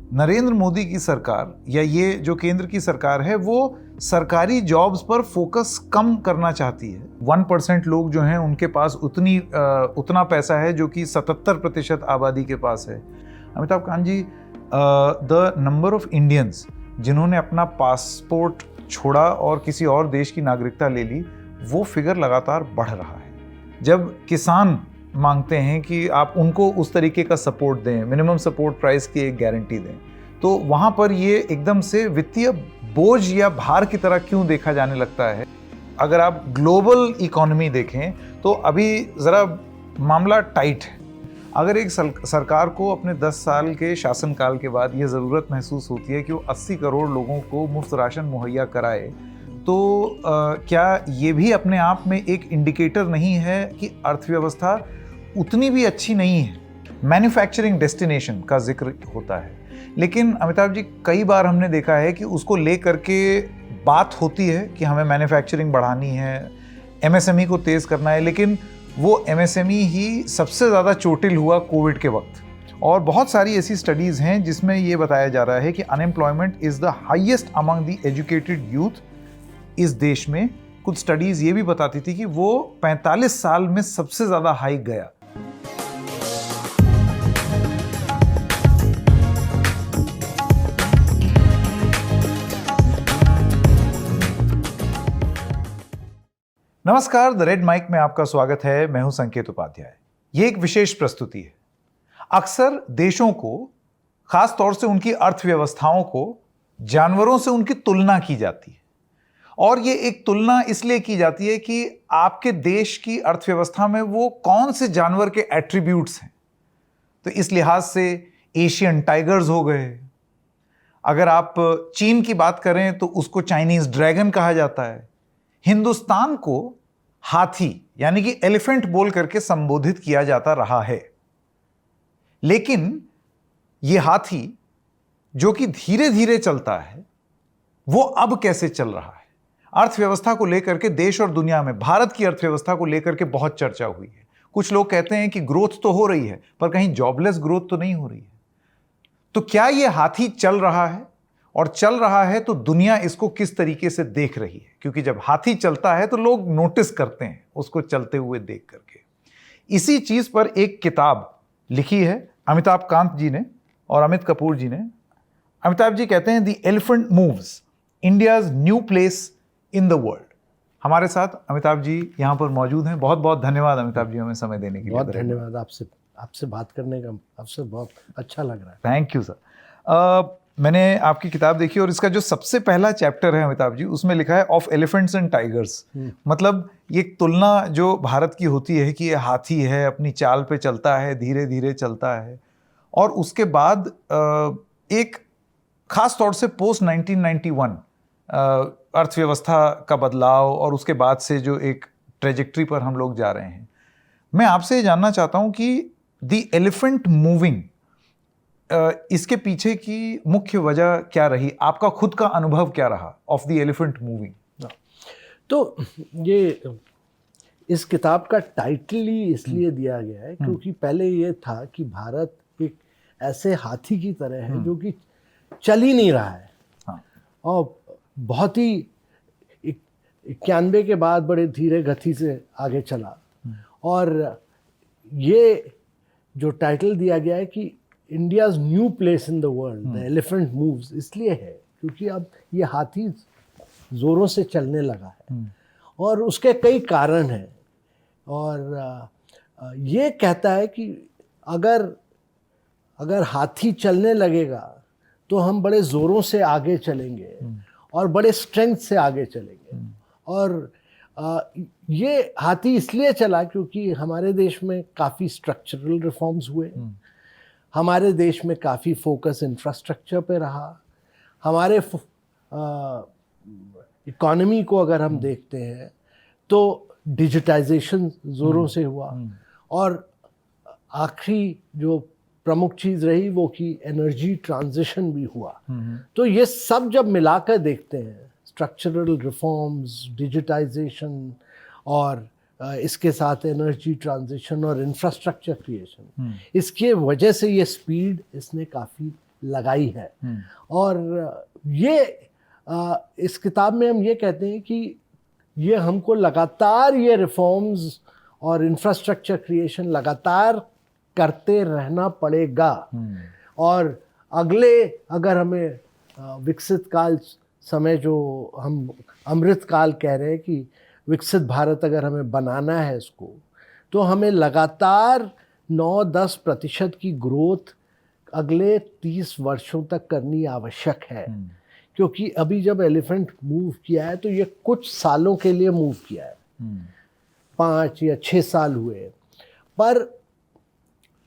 नरेंद्र मोदी की सरकार या ये जो केंद्र की सरकार है वो सरकारी जॉब्स पर फोकस कम करना चाहती है। 1% लोग जो हैं उनके पास उतना पैसा है जो कि 77% आबादी के पास है। अमिताभ कांत जी, द नंबर ऑफ इंडियंस जिन्होंने अपना पासपोर्ट छोड़ा और किसी और देश की नागरिकता ले ली, वो फिगर लगातार बढ़ रहा है। जब किसान मांगते हैं कि आप उनको उस तरीके का सपोर्ट दें, मिनिमम सपोर्ट प्राइस की एक गारंटी दें, तो वहाँ पर ये एकदम से वित्तीय बोझ या भार की तरह क्यों देखा जाने लगता है। अगर आप ग्लोबल इकोनॉमी देखें तो अभी ज़रा मामला टाइट है। अगर एक सरकार को अपने 10 साल के शासनकाल के बाद ये ज़रूरत महसूस होती है कि वो 80 करोड़ लोगों को मुफ्त राशन मुहैया कराए, तो क्या ये भी अपने आप में एक इंडिकेटर नहीं है कि अर्थव्यवस्था उतनी भी अच्छी नहीं है। मैन्युफैक्चरिंग डेस्टिनेशन का जिक्र होता है, लेकिन अमिताभ जी कई बार हमने देखा है कि उसको लेकर के बात होती है कि हमें मैन्युफैक्चरिंग बढ़ानी है, एमएसएमई को तेज़ करना है, लेकिन वो एमएसएमई ही सबसे ज़्यादा चोटिल हुआ कोविड के वक्त। और बहुत सारी ऐसी स्टडीज़ हैं जिसमें ये बताया जा रहा है कि unemployment is the highest among the educated youth इस देश में। कुछ स्टडीज़ ये भी बताती थी कि वो 45 साल में सबसे ज़्यादा हाइक गया। नमस्कार, द रेड माइक में आपका स्वागत है। मैं हूं संकेत उपाध्याय। ये एक विशेष प्रस्तुति है। अक्सर देशों को, खास तौर से उनकी अर्थव्यवस्थाओं को, जानवरों से उनकी तुलना की जाती है। और ये एक तुलना इसलिए की जाती है कि आपके देश की अर्थव्यवस्था में वो कौन से जानवर के एट्रीब्यूट्स हैं। तो इस लिहाज से एशियन टाइगर्स हो गए। अगर आप चीन की बात करें तो उसको चाइनीज ड्रैगन कहा जाता है। हिंदुस्तान को हाथी यानी कि एलिफेंट बोल करके संबोधित किया जाता रहा है। लेकिन यह हाथी जो कि धीरे धीरे चलता है, वो अब कैसे चल रहा है? अर्थव्यवस्था को लेकर के देश और दुनिया में भारत की अर्थव्यवस्था को लेकर के बहुत चर्चा हुई है। कुछ लोग कहते हैं कि ग्रोथ तो हो रही है, पर कहीं जॉबलेस ग्रोथ तो नहीं हो रही है। तो क्या यह हाथी चल रहा है? और चल रहा है तो दुनिया इसको किस तरीके से देख रही है? क्योंकि जब हाथी चलता है तो लोग नोटिस करते हैं उसको चलते हुए देख करके। इसी चीज पर एक किताब लिखी है अमिताभ कांत जी ने और अमित कपूर जी ने। अमिताभ जी कहते हैं the elephant moves, India's new place in the world. हमारे साथ अमिताभ जी यहाँ पर मौजूद हैं। बहुत बहुत धन्यवाद अमिताभ जी हमें समय देने के लिए। बहुत धन्यवाद। आपसे बात करने का अवसर बहुत अच्छा लग रहा है। Thank you sir. मैंने आपकी किताब देखी और इसका जो सबसे पहला चैप्टर है अमिताभ जी, उसमें लिखा है ऑफ एलिफेंट्स एंड टाइगर्स। मतलब ये तुलना जो भारत की होती है कि ये हाथी है, अपनी चाल पे चलता है, धीरे धीरे चलता है, और उसके बाद एक खास तौर से पोस्ट 1991 अर्थव्यवस्था का बदलाव और उसके बाद से जो एक ट्रेजेक्ट्री पर हम लोग जा रहे हैं। मैं आपसे ये जानना चाहता हूँ कि द एलिफेंट मूविंग, इसके पीछे की मुख्य वजह क्या रही? आपका खुद का अनुभव क्या रहा ऑफ द एलिफेंट मूविंग? तो ये इस किताब का टाइटल ही इसलिए दिया गया है क्योंकि पहले ये था कि भारत एक ऐसे हाथी की तरह है जो कि चल ही नहीं रहा है। हाँ। और बहुत ही 91 के बाद बड़े धीरे गति से आगे चला। और ये जो टाइटल दिया गया है कि India's new place in the world, the elephant moves, इसलिए है क्योंकि अब ये हाथी जोरों से चलने लगा है और उसके कई कारण हैं। और ये कहता है कि अगर हाथी चलने लगेगा तो हम बड़े ज़ोरों से आगे चलेंगे और बड़े स्ट्रेंथ से आगे चलेंगे। और ये हाथी इसलिए चला क्योंकि हमारे देश में काफ़ी स्ट्रक्चरल रिफॉर्म्स हुए, हमारे देश में काफ़ी फोकस इंफ्रास्ट्रक्चर पे रहा, हमारे इकोनॉमी को अगर हम देखते हैं तो डिजिटाइजेशन ज़ोरों से हुआ, और आखिरी जो प्रमुख चीज़ रही वो कि एनर्जी ट्रांजिशन भी हुआ। तो ये सब जब मिलाकर देखते हैं, स्ट्रक्चरल रिफॉर्म्स, डिजिटाइजेशन और इसके साथ एनर्जी ट्रांजिशन और इंफ्रास्ट्रक्चर क्रिएशन, इसके वजह से ये स्पीड इसने काफ़ी लगाई है। और ये इस किताब में हम ये कहते हैं कि ये हमको लगातार ये रिफॉर्म्स और इंफ्रास्ट्रक्चर क्रिएशन लगातार करते रहना पड़ेगा। और अगले अगर हमें विकसित काल समय जो हम अमृत काल कह रहे हैं कि विकसित भारत अगर हमें बनाना है इसको, तो हमें लगातार 9-10% की ग्रोथ अगले 30 वर्षों तक करनी आवश्यक है। क्योंकि अभी जब एलिफेंट मूव किया है तो ये कुछ सालों के लिए मूव किया है, 5 या 6 साल हुए, पर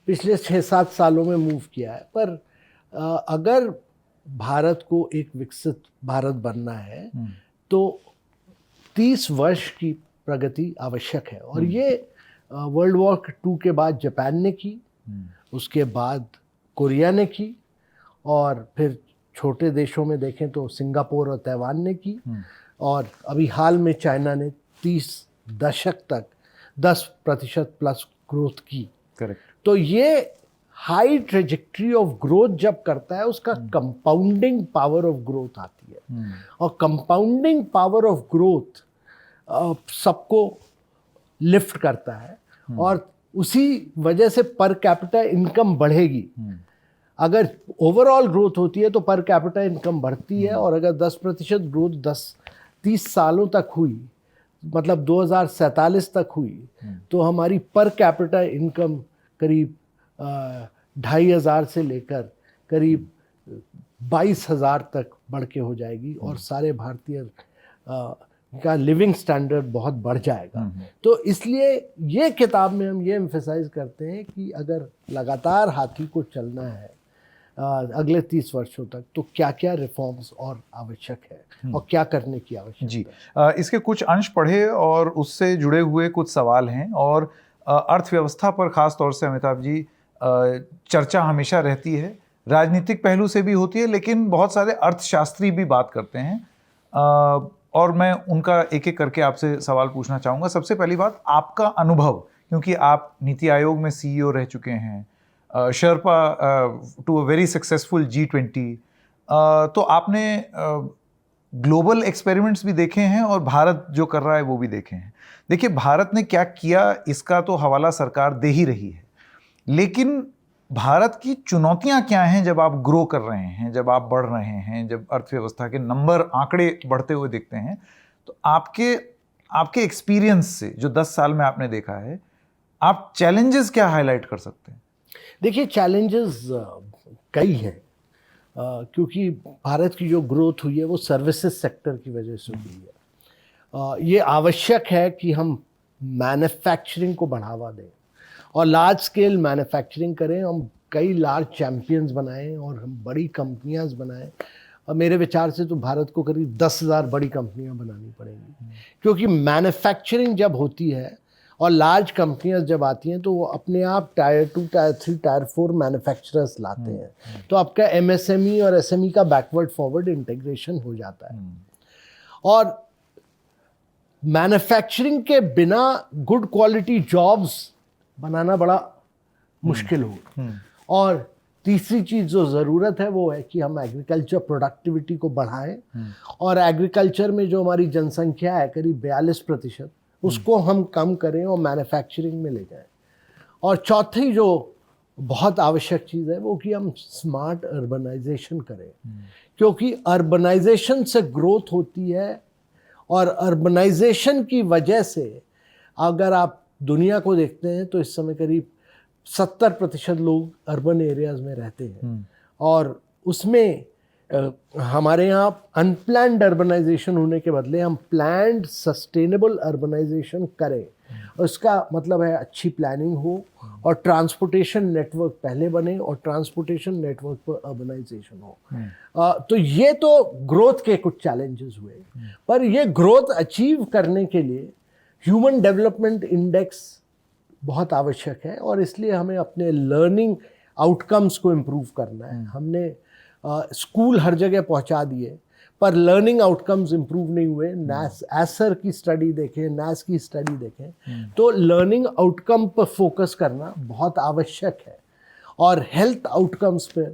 पिछले 6-7 सालों में मूव किया है। पर अगर भारत को एक विकसित भारत बनना है तो 30 वर्ष की प्रगति आवश्यक है। और ये वर्ल्ड वॉर 2 के बाद जापान ने की, उसके बाद कोरिया ने की, और फिर छोटे देशों में देखें तो सिंगापुर और ताइवान ने की, और अभी हाल में चाइना ने 30 दशक तक 10% प्लस ग्रोथ की। करेक्ट। तो ये हाई ट्रेजेक्ट्री ऑफ ग्रोथ जब करता है उसका कंपाउंडिंग पावर ऑफ ग्रोथ आती है। और कंपाउंडिंग पावर ऑफ ग्रोथ सबको लिफ्ट करता है, और उसी वजह से पर कैपिटा इनकम बढ़ेगी। अगर ओवरऑल ग्रोथ होती है तो पर कैपिटा इनकम बढ़ती है, और अगर 10% ग्रोथ 30 सालों तक हुई, मतलब 2047 तक हुई, तो हमारी पर कैपिटा इनकम करीब 2500 से लेकर करीब 22,000 तक बढ़ के हो जाएगी, और सारे भारतीय का लिविंग स्टैंडर्ड बहुत बढ़ जाएगा। तो इसलिए ये किताब में हम ये एम्फेसाइज करते हैं कि अगर लगातार हाथी को चलना है अगले 30 वर्षों तक, तो क्या क्या रिफॉर्म्स और आवश्यक है और क्या करने की आवश्यकता जी। इसके कुछ अंश पढ़े और उससे जुड़े हुए कुछ सवाल हैं, और अर्थव्यवस्था पर खास तौर से अमिताभ जी चर्चा हमेशा रहती है, राजनीतिक पहलू से भी होती है, लेकिन बहुत सारे अर्थशास्त्री भी बात करते हैं, और मैं उनका एक एक करके आपसे सवाल पूछना चाहूँगा। सबसे पहली बात, आपका अनुभव, क्योंकि आप नीति आयोग में CEO रह चुके हैं, sherpa to a very successful G20, तो आपने ग्लोबल एक्सपेरिमेंट्स भी देखे हैं और भारत जो कर रहा है वो भी देखे हैं। देखिए, भारत ने क्या किया इसका तो हवाला सरकार दे ही रही है, लेकिन भारत की चुनौतियां क्या हैं जब आप ग्रो कर रहे हैं, जब आप बढ़ रहे हैं, जब अर्थव्यवस्था के नंबर आंकड़े बढ़ते हुए दिखते हैं, तो आपके एक्सपीरियंस से जो 10 साल में आपने देखा है, आप चैलेंजेस क्या हाईलाइट कर सकते हैं? देखिए, चैलेंजेस कई हैं, क्योंकि भारत की जो ग्रोथ हुई है वो सर्विसेज सेक्टर की वजह से हुई है। ये आवश्यक है कि हम मैन्युफैक्चरिंग को बढ़ावा दें और लार्ज स्केल मैन्युफैक्चरिंग करें, हम कई लार्ज चैम्पियंस बनाएं और हम बड़ी कंपनियां बनाएं। और मेरे विचार से तो भारत को करीब 10,000 बड़ी कंपनियां बनानी पड़ेंगी, क्योंकि मैन्युफैक्चरिंग जब होती है और लार्ज कंपनियां जब आती हैं तो वो अपने आप टायर 2, टायर 3, टायर 4 मैन्युफैक्चरर्स लाते हैं, तो आपका MSME और SME का बैकवर्ड फॉरवर्ड इंटीग्रेशन हो जाता है। और मैन्युफैक्चरिंग के बिना गुड क्वालिटी जॉब्स बनाना बड़ा मुश्किल होगा। और तीसरी चीज़ जो ज़रूरत है वो है कि हम एग्रीकल्चर प्रोडक्टिविटी को बढ़ाएं, और एग्रीकल्चर में जो हमारी जनसंख्या है करीब 42%, उसको हम कम करें और मैन्युफैक्चरिंग में ले जाएं। और चौथी जो बहुत आवश्यक चीज़ है वो कि हम स्मार्ट अर्बनाइजेशन करें, क्योंकि अर्बनाइजेशन से ग्रोथ होती है, और अर्बनाइजेशन की वजह से अगर आप दुनिया को देखते हैं तो इस समय करीब 70% लोग अर्बन एरियाज में रहते हैं, और उसमें हमारे यहाँ अनप्लैन्ड अर्बनाइजेशन होने के बदले हम प्लैन्ड सस्टेनेबल अर्बनाइजेशन करें। और इसका मतलब है अच्छी प्लानिंग हो और ट्रांसपोर्टेशन नेटवर्क पहले बने और ट्रांसपोर्टेशन नेटवर्क पर अर्बनाइजेशन हो। तो ये तो ग्रोथ के कुछ चैलेंजेस हुए, पर ये ग्रोथ अचीव करने के लिए ह्यूमन डेवलपमेंट इंडेक्स बहुत आवश्यक है, और इसलिए हमें अपने लर्निंग आउटकम्स को इम्प्रूव करना है। हमने स्कूल हर जगह पहुंचा दिए, पर लर्निंग आउटकम्स इम्प्रूव नहीं हुए। एसर की स्टडी देखें, NAS की स्टडी देखें, तो लर्निंग आउटकम पर फोकस करना बहुत आवश्यक है, और हेल्थ आउटकम्स पे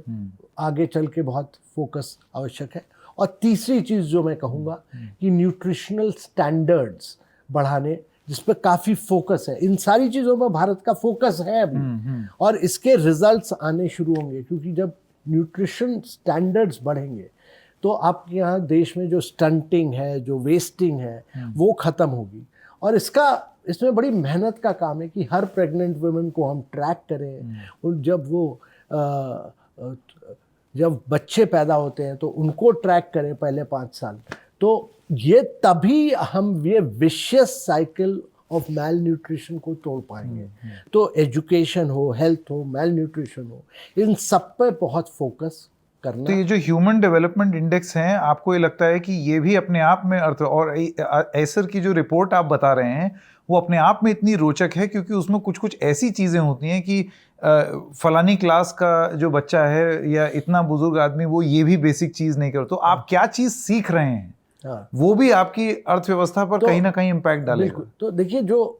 आगे चल के बहुत फोकस आवश्यक है। और तीसरी चीज़ जो मैं कहूँगा कि न्यूट्रिशनल स्टैंडर्ड्स बढ़ाने, जिस पर काफ़ी फोकस है। इन सारी चीज़ों पर भारत का फोकस है अभी, और इसके रिजल्ट्स आने शुरू होंगे, क्योंकि जब न्यूट्रिशन स्टैंडर्ड्स बढ़ेंगे तो आपके यहाँ देश में जो स्टंटिंग है, जो वेस्टिंग है, वो ख़त्म होगी। और इसमें बड़ी मेहनत का काम है कि हर प्रेग्नेंट वुमेन को हम ट्रैक करें, और जब बच्चे पैदा होते हैं तो उनको ट्रैक करें पहले 5 साल। तो ये तभी हम ये vicious cycle of male nutrition को तोड़ पाएंगे। तो एजुकेशन हो, हेल्थ हो, मेल न्यूट्रिशन हो, इन सब पे बहुत फोकस करना। तो ये जो ह्यूमन डेवलपमेंट इंडेक्स हैं, आपको ये लगता है कि ये भी अपने आप में अर्थ, और ऐसर की जो रिपोर्ट आप बता रहे हैं वो अपने आप में इतनी रोचक है, क्योंकि उसमें कुछ कुछ ऐसी चीज़ें होती हैं कि फलानी क्लास का जो बच्चा है या इतना बुजुर्ग आदमी वो ये भी बेसिक चीज़ नहीं कर, तो आप क्या चीज़ सीख रहे हैं, वो भी आपकी अर्थव्यवस्था पर कहीं ना कहीं इम्पैक्ट डालेगा। तो देखिए, जो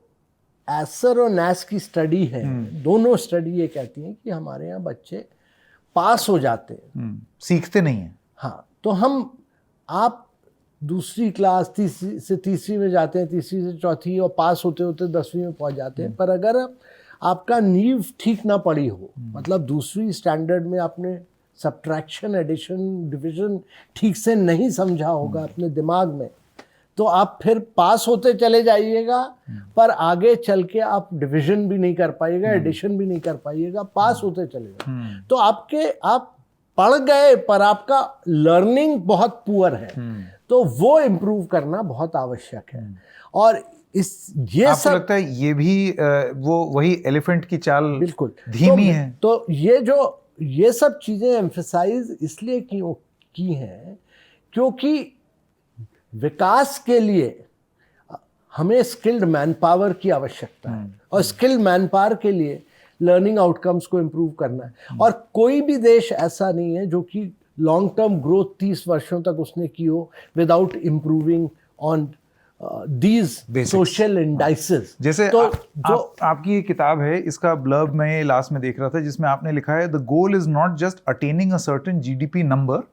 एसर और नैस की स्टडी है, दोनों स्टडी ये कहती हैं कि हमारे यहाँ बच्चे पास हो जाते हैं, सीखते नहीं हैं। हाँ, तो आप दूसरी क्लास, तीसरी से तीसरी में जाते हैं, तीसरी से चौथी, और पास होते होते 10वीं में पहुंच जाते हैं। पर अगर आपका नींव ठीक ना पड़ी हो, मतलब दूसरी स्टैंडर्ड में आपने सब्ट्रैक्शन, एडिशन, डिविजन ठीक से नहीं समझा होगा अपने दिमाग में, तो आप फिर पास होते चले जाइएगा, पर आगे चल के आप डिवीजन भी नहीं कर पाइएगा, एडिशन भी नहीं कर पाइएगा, पास होते चलेगा। तो आप पढ़ गए पर आपका लर्निंग बहुत पुअर है, तो वो इम्प्रूव करना बहुत आवश्यक है। और ये सब लगता है ये भी वो वही एलिफेंट की चाल बिल्कुल धीमी है। तो ये सब चीजें एम्फसाइज इसलिए की हैं क्योंकि विकास के लिए हमें स्किल्ड मैन पावर की आवश्यकता है, और स्किल्ड मैन पावर के लिए लर्निंग आउटकम्स को इम्प्रूव करना है। और कोई भी देश ऐसा नहीं है जो कि लॉन्ग टर्म ग्रोथ 30 वर्षों तक उसने की हो without improving on these social indices. जैसे आपकी ये किताब है, इसका ब्लर्ब मैं लास्ट में देख रहा था, जिसमें आपने लिखा है, the goal is not just attaining a certain GDP number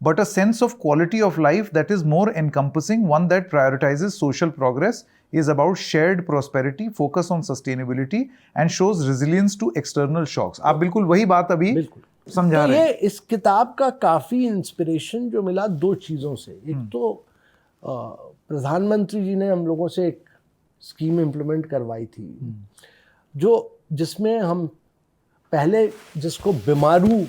but a sense of quality of life that is more encompassing, one that prioritizes social progress, is about shared prosperity, focus on sustainability and shows resilience to external shocks। आप बिल्कुल वही बात अभी समझा रहे हैं। ये इस किताब का काफ़ी इंस्पिरेशन जो मिला 2 चीज़ों से। एक तो प्रधानमंत्री जी ने हम लोगों से एक स्कीम इम्प्लीमेंट करवाई थी, जिसमें हम पहले जिसको बीमारू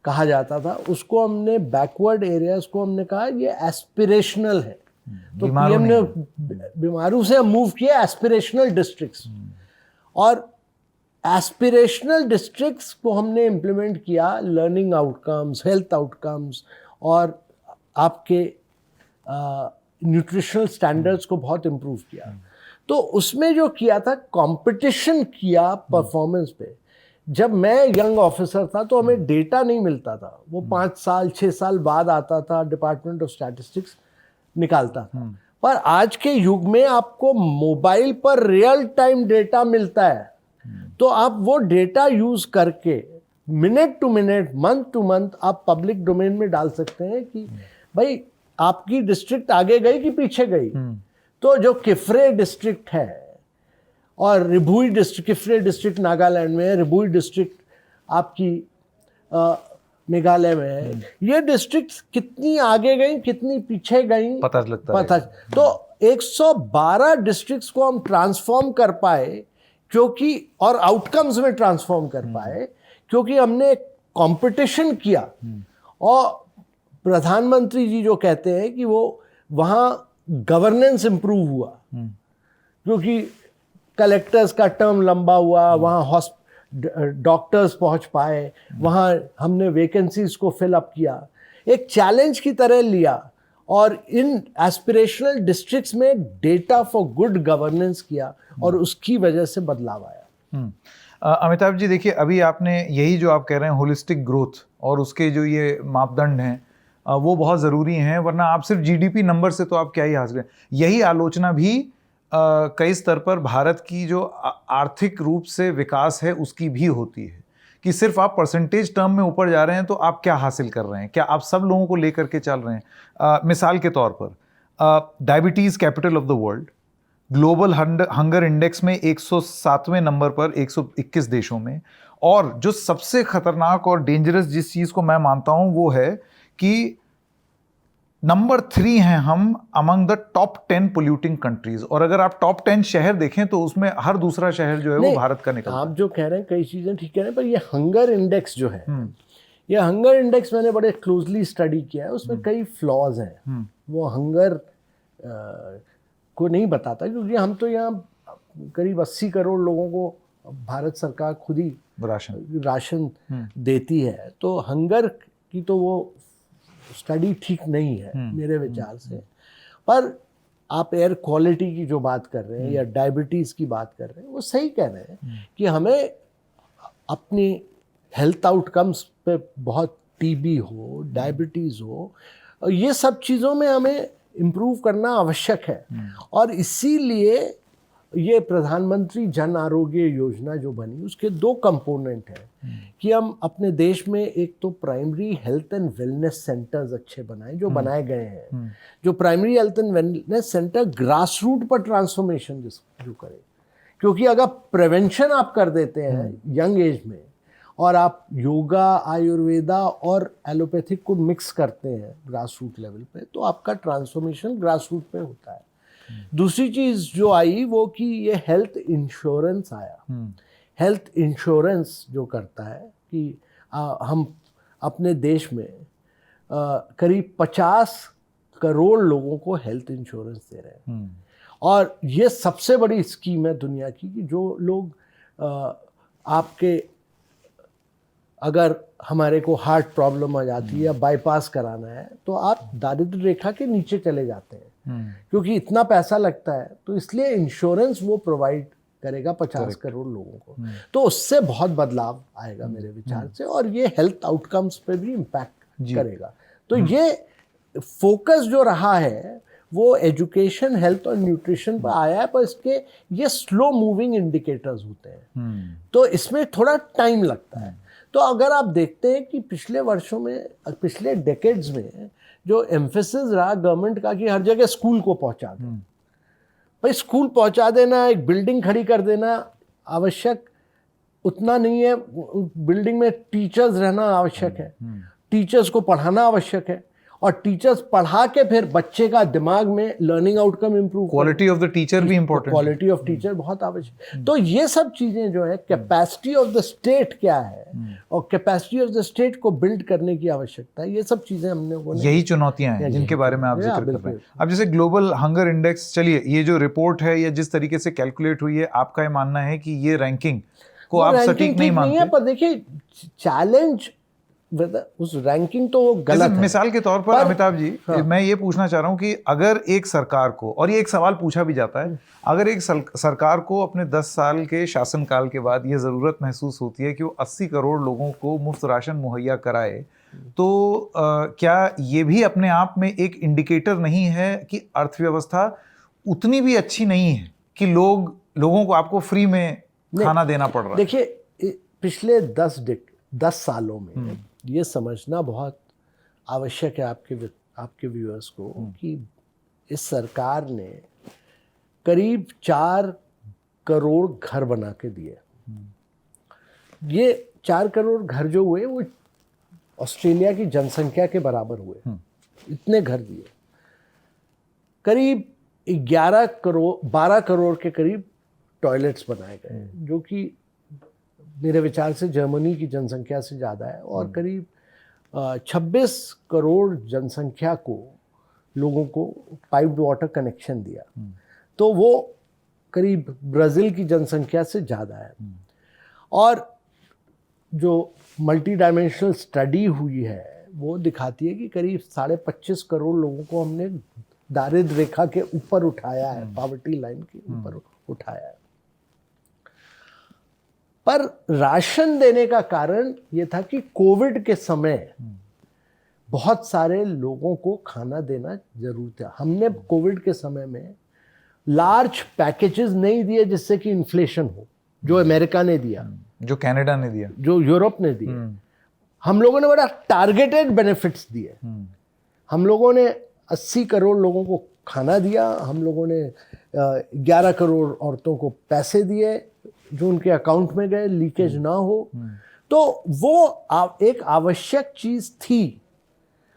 कहा जाता था, उसको हमने बैकवर्ड एरियाज को हमने कहा ये एस्पिरेशनल है। तो पीएम ने बीमारू से मूव किया एस्पिरेशनल डिस्ट्रिक्ट्स, और एस्पिरेशनल डिस्ट्रिक्ट्स को हमने इम्प्लीमेंट किया लर्निंग आउटकम्स, हेल्थ आउटकम्स, और आपके न्यूट्रिशनल स्टैंडर्ड्स को बहुत इम्प्रूव किया। तो उसमें जो किया था, कंपटीशन किया परफॉर्मेंस पे। जब मैं यंग ऑफिसर था तो हमें डेटा नहीं मिलता था, वो 5 साल 6 साल बाद आता था, डिपार्टमेंट ऑफ स्टैटिस्टिक्स निकालता था। पर आज के युग में आपको मोबाइल पर रियल टाइम डेटा मिलता है, तो आप वो डेटा यूज करके minute to minute, month two month आप पब्लिक डोमेन में डाल सकते हैं कि भाई आपकी डिस्ट्रिक्ट आगे गई कि पीछे गई। तो जो किफरे डिस्ट्रिक्ट है और रिभुई डिस्ट्रिक्ट, किफरे डिस्ट्रिक्ट नागालैंड में है, रिभुई डिस्ट्रिक्ट आपकी मेघालय में है, ये डिस्ट्रिक्ट कितनी आगे गई कितनी पीछे गई पता लगता है। तो 112 डिस्ट्रिक्ट्स को हम ट्रांसफॉर्म कर पाए, क्योंकि और आउटकम्स में ट्रांसफॉर्म कर पाए क्योंकि हमने कंपटीशन किया। और प्रधानमंत्री जी जो कहते हैं कि वो वहाँ गवर्नेंस इंप्रूव हुआ, क्योंकि कलेक्टर्स का टर्म लंबा हुआ, वहाँ डॉक्टर्स पहुँच पाए, वहाँ हमने वैकेंसीज को फिल अप किया, एक चैलेंज की तरह लिया, और इन एस्पिरेशनल डिस्ट्रिक्ट्स में डेटा फॉर गुड गवर्नेंस किया, और उसकी वजह से बदलाव आया। अमिताभ जी, देखिए अभी आपने यही जो आप कह रहे हैं होलिस्टिक ग्रोथ और उसके जो ये मापदंड हैं वो बहुत ज़रूरी हैं, वरना आप सिर्फ जीडीपी नंबर से तो आप क्या ही हासिल करें। यही आलोचना भी कई स्तर पर भारत की जो आर्थिक रूप से विकास है उसकी भी होती है कि सिर्फ आप परसेंटेज टर्म में ऊपर जा रहे हैं तो आप क्या हासिल कर रहे हैं, क्या आप सब लोगों को लेकर के चल रहे हैं। मिसाल के तौर पर diabetes capital of the world, global hunger index में 107वें नंबर पर 121 देशों में, और जो सबसे खतरनाक और डेंजरस जिस चीज़ को मैं मानता हूं वो है कि नंबर 3 हैं हम among the top 10 polluting countries. और अगर आप टॉप 10 शहर देखें तो उसमें हर दूसरा शहर जो है वो भारत का निकलता है। आप जो कह रहे हैं कई चीज़ें ठीक कह रहे हैं, पर ये हंगर इंडेक्स जो है, ये हंगर इंडेक्स मैंने बड़े क्लोजली स्टडी किया है, उसमें कई फ्लॉज हैं। वो हंगर को नहीं बताता, क्योंकि हम तो यहाँ करीब 80 करोड़ लोगों को भारत सरकार खुद ही राशन देती है, तो हंगर की तो वो स्टडी ठीक नहीं है मेरे विचार से। पर आप एयर क्वालिटी की जो बात कर रहे हैं या डायबिटीज़ की बात कर रहे हैं, वो सही कह रहे हैं कि हमें अपनी हेल्थ आउटकम्स पे बहुत टीबी हो, डायबिटीज़ हो, ये सब चीज़ों में हमें इम्प्रूव करना आवश्यक है। और इसीलिए ये प्रधानमंत्री जन आरोग्य योजना जो बनी, उसके 2 कंपोनेंट हैं कि हम अपने देश में एक तो primary health and wellness centres अच्छे बनाएं, जो बनाए गए हैं, जो primary health and wellness centre grass root पर ट्रांसफॉर्मेशन जो करे। क्योंकि अगर प्रिवेंशन आप कर देते हैं यंग एज में, और आप योगा, आयुर्वेदा और एलोपैथिक को मिक्स करते हैं ग्रास रूट लेवल पे, तो आपका ट्रांसफॉर्मेशन ग्रास रूट पे होता है। दूसरी चीज़ जो आई वो कि ये हेल्थ इंश्योरेंस आया। हेल्थ इंश्योरेंस जो करता है कि हम अपने देश में करीब 50 करोड़ लोगों को हेल्थ इंश्योरेंस दे रहे हैं। और ये सबसे बड़ी स्कीम है दुनिया की कि जो लोग आपके, अगर हमारे को हार्ट प्रॉब्लम आ जाती है या बाईपास कराना है, तो आप दारिद्र्य रेखा के नीचे चले जाते हैं, क्योंकि इतना पैसा लगता है। तो इसलिए इंश्योरेंस वो प्रोवाइड करेगा 50 करोड़ लोगों को, तो उससे बहुत बदलाव आएगा मेरे विचार से, और ये हेल्थ आउटकम्स पे भी इम्पैक्ट करेगा। तो ये फोकस जो रहा है वो एजुकेशन, हेल्थ और न्यूट्रिशन पर आया है, पर इसके ये स्लो मूविंग इंडिकेटर्स होते हैं, तो इसमें थोड़ा टाइम लगता है। तो अगर आप देखते हैं कि पिछले वर्षों में, पिछले डेकेड्स में जो एम्फेसिस रहा गवर्नमेंट का कि हर जगह स्कूल को पहुंचा दें, भाई स्कूल पहुंचा देना, एक बिल्डिंग खड़ी कर देना आवश्यक उतना नहीं है, बिल्डिंग में टीचर्स रहना आवश्यक है, टीचर्स को पढ़ाना आवश्यक है, और टीचर्स पढ़ा के फिर बच्चे का दिमाग में learning outcome improve, quality of the teacher भी इंपॉर्टेंट, क्वालिटी ऑफ टीचर बहुत आवश्यक। तो ये सब चीजें जो है, कैपेसिटी ऑफ द स्टेट क्या है और कैपेसिटी ऑफ द स्टेट को बिल्ड करने की आवश्यकता है, ये सब चीजें हमने, यही चुनौतियां हैं जिनके बारे में आप जिक्र कर रहे हैं। अब जैसे ग्लोबल हंगर इंडेक्स, चलिए ये जो रिपोर्ट है या जिस तरीके से कैलकुलेट हुई है, आपका ये मानना है कि ये रैंकिंग को आप सटीक नहीं मानते? पर देखिए चैलेंज उस रैंकिंग तो गलत है। मिसाल के तौर पर अमिताभ जी, मैं ये पूछना चाह रहा हूं कि अगर एक सरकार को, और ये एक सवाल पूछा भी जाता है, अगर एक सरकार को अपने 10 साल के शासनकाल के बाद ये ज़रूरत महसूस होती है कि वो 80 करोड़ लोगों को मुफ्त राशन मुहैया कराए, तो क्या ये भी अपने आप में एक इंडिकेटर नहीं है कि अर्थव्यवस्था उतनी भी अच्छी नहीं है कि लोगों को आपको फ्री में खाना देना पड़ रहा है? देखिए पिछले 10 सालों में ये समझना बहुत आवश्यक है आपके व्यूअर्स को कि इस सरकार ने करीब 4 करोड़ घर बना के दिए। ये 4 करोड़ घर जो हुए वो ऑस्ट्रेलिया की जनसंख्या के बराबर हुए, इतने घर दिए। करीब 12 करोड़ के करीब टॉयलेट्स बनाए गए, जो कि मेरे विचार से जर्मनी की जनसंख्या से ज़्यादा है, और करीब 26 करोड़ जनसंख्या को लोगों को पाइप्ड वाटर कनेक्शन दिया, तो वो करीब ब्राज़ील की जनसंख्या से ज़्यादा है। और जो मल्टी डायमेंशनल स्टडी हुई है वो दिखाती है कि करीब 25.5 करोड़ लोगों को हमने दारिद्र्य रेखा के ऊपर उठाया है, पॉवर्टी लाइन के ऊपर उठाया है। पर राशन देने का कारण ये था कि कोविड के समय बहुत सारे लोगों को खाना देना जरूरी था। हमने कोविड के समय में लार्ज पैकेजेस नहीं दिए जिससे कि इन्फ्लेशन हो, जो अमेरिका ने दिया। जो कनाडा ने दिया, जो यूरोप ने दिया। हम लोगों ने बड़ा टारगेटेड बेनिफिट्स दिए। हम लोगों ने 80 करोड़ लोगों को खाना दिया, हम लोगों ने 11 करोड़ औरतों को पैसे दिए जो उनके अकाउंट में गए, लीकेज ना हो। तो वो एक आवश्यक चीज थी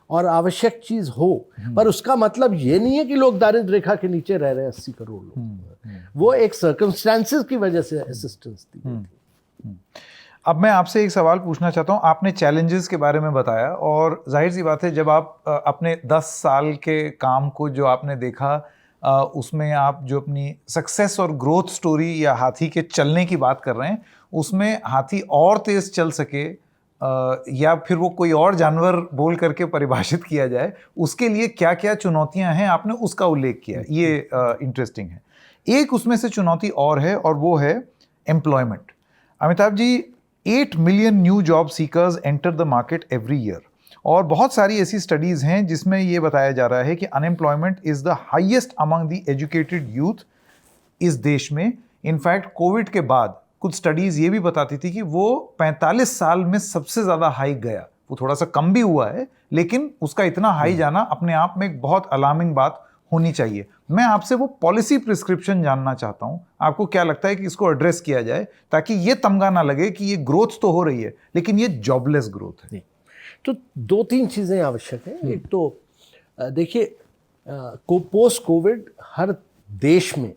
और आवश्यक चीज हो, पर उसका मतलब ये नहीं है कि लोग दारिद्र्य रेखा के नीचे रह रहे हैं 80 करोड़ लोग। वो एक सर्कमस्टेंसेस की वजह से असिस्टेंस दी। अब मैं आपसे एक सवाल पूछना चाहता हूँ। आपने चैलेंजेस के बारे में बताया और जाहिर सी बात है जब आप अपने 10 साल के काम को जो आपने देखा उसमें आप जो अपनी सक्सेस और ग्रोथ स्टोरी या हाथी के चलने की बात कर रहे हैं, उसमें हाथी और तेज चल सके या फिर वो कोई और जानवर बोल करके परिभाषित किया जाए, उसके लिए क्या क्या चुनौतियां हैं आपने उसका उल्लेख किया। ये इंटरेस्टिंग है। एक उसमें से चुनौती और है और वो है employment. Amitabh ji, 8 million new job seekers enter the market every year और बहुत सारी ऐसी स्टडीज़ हैं जिसमें ये बताया जा रहा है कि unemployment is the highest among the educated youth इस देश में। इनफैक्ट कोविड के बाद कुछ स्टडीज़ ये भी बताती थी कि वो 45 साल में सबसे ज़्यादा हाई गया। वो थोड़ा सा कम भी हुआ है, लेकिन उसका इतना हाई जाना अपने आप में एक बहुत अलार्मिंग बात होनी चाहिए। मैं आपसे वो पॉलिसी प्रिस्क्रिप्शन जानना चाहता हूं। आपको क्या लगता है कि इसको एड्रेस किया जाए ताकि ये तमगा ना लगे कि ये ग्रोथ तो हो रही है लेकिन ये जॉबलेस ग्रोथ है? तो 2-3 चीज़ें आवश्यक हैं। एक तो देखिए, पोस्ट कोविड हर देश में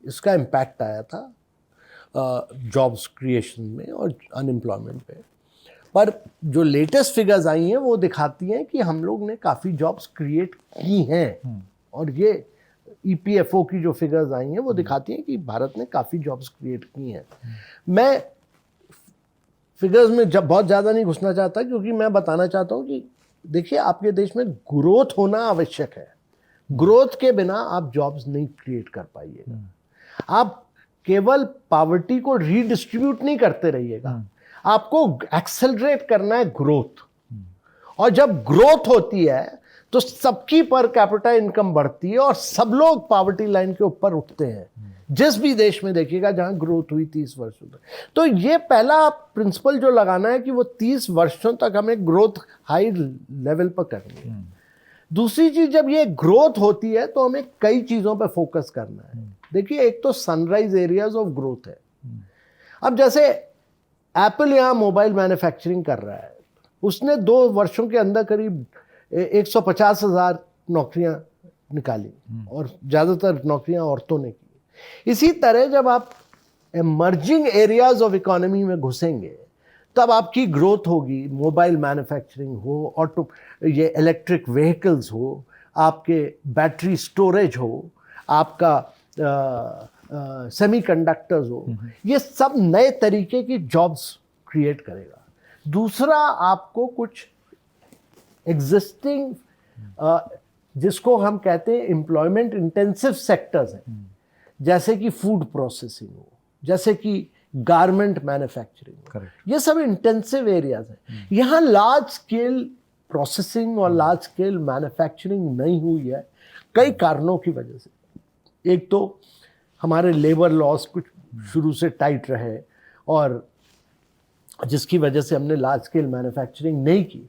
इसका इम्पैक्ट आया था जॉब्स क्रिएशन में और अनएम्प्लॉयमेंट पे। पर जो लेटेस्ट फिगर्स आई हैं वो दिखाती हैं कि हम लोग ने काफ़ी जॉब्स क्रिएट की हैं। और ये EPFO की जो फिगर्स आई हैं वो दिखाती हैं कि भारत ने काफ़ी जॉब्स क्रिएट की हैं। मैं फिगर्स में जब बहुत ज़्यादा नहीं घुसना चाहता, क्योंकि मैं बताना चाहता हूँ कि देखिए, आपके देश में ग्रोथ होना आवश्यक है। ग्रोथ के बिना आप जॉब्स नहीं क्रिएट कर पाइएगा। आप केवल पॉवर्टी को रीडिस्ट्रीब्यूट नहीं करते रहिएगा, आपको एक्सेलरेट करना है ग्रोथ। और जब ग्रोथ होती है तो सबकी पर कैपिटा इनकम बढ़ती है और सब लोग पॉवर्टी लाइन के ऊपर उठते हैं। जिस भी देश में देखिएगा जहां ग्रोथ हुई 30 वर्षों तक, तो ये पहला प्रिंसिपल जो लगाना है कि वो 30 वर्षों तक हमें ग्रोथ हाई लेवल पर करनी है। दूसरी चीज, जब ये ग्रोथ होती है तो हमें कई चीजों पर फोकस करना है। देखिए, एक तो सनराइज एरियाज ऑफ ग्रोथ है। अब जैसे एप्पल यहाँ मोबाइल मैन्युफैक्चरिंग कर रहा है, उसने 2 वर्षों के अंदर करीब 150,000 नौकरियां निकाली और ज़्यादातर नौकरियां औरतों ने की। इसी तरह जब आप एमर्जिंग एरियाज ऑफ इकोनॉमी में घुसेंगे तब आपकी ग्रोथ होगी। मोबाइल मैन्युफैक्चरिंग हो, ये इलेक्ट्रिक व्हीकल्स हो, आपके बैटरी स्टोरेज हो, आपका सेमीकंडक्टर्स हो, ये सब नए तरीके की जॉब्स क्रिएट करेगा। दूसरा, आपको कुछ एग्जिस्टिंग जिसको हम कहते हैं एम्प्लॉयमेंट इंटेंसिव सेक्टर्स हैं, जैसे कि फूड प्रोसेसिंग हो, जैसे कि गारमेंट मैन्युफैक्चरिंग, ये सब इंटेंसिव एरियाज हैं। यहाँ लार्ज स्केल प्रोसेसिंग और लार्ज स्केल मैन्युफैक्चरिंग नहीं हुई है कई कारणों की वजह से। एक तो हमारे लेबर लॉज कुछ शुरू से टाइट रहे और जिसकी वजह से हमने लार्ज स्केल मैन्युफैक्चरिंग नहीं की।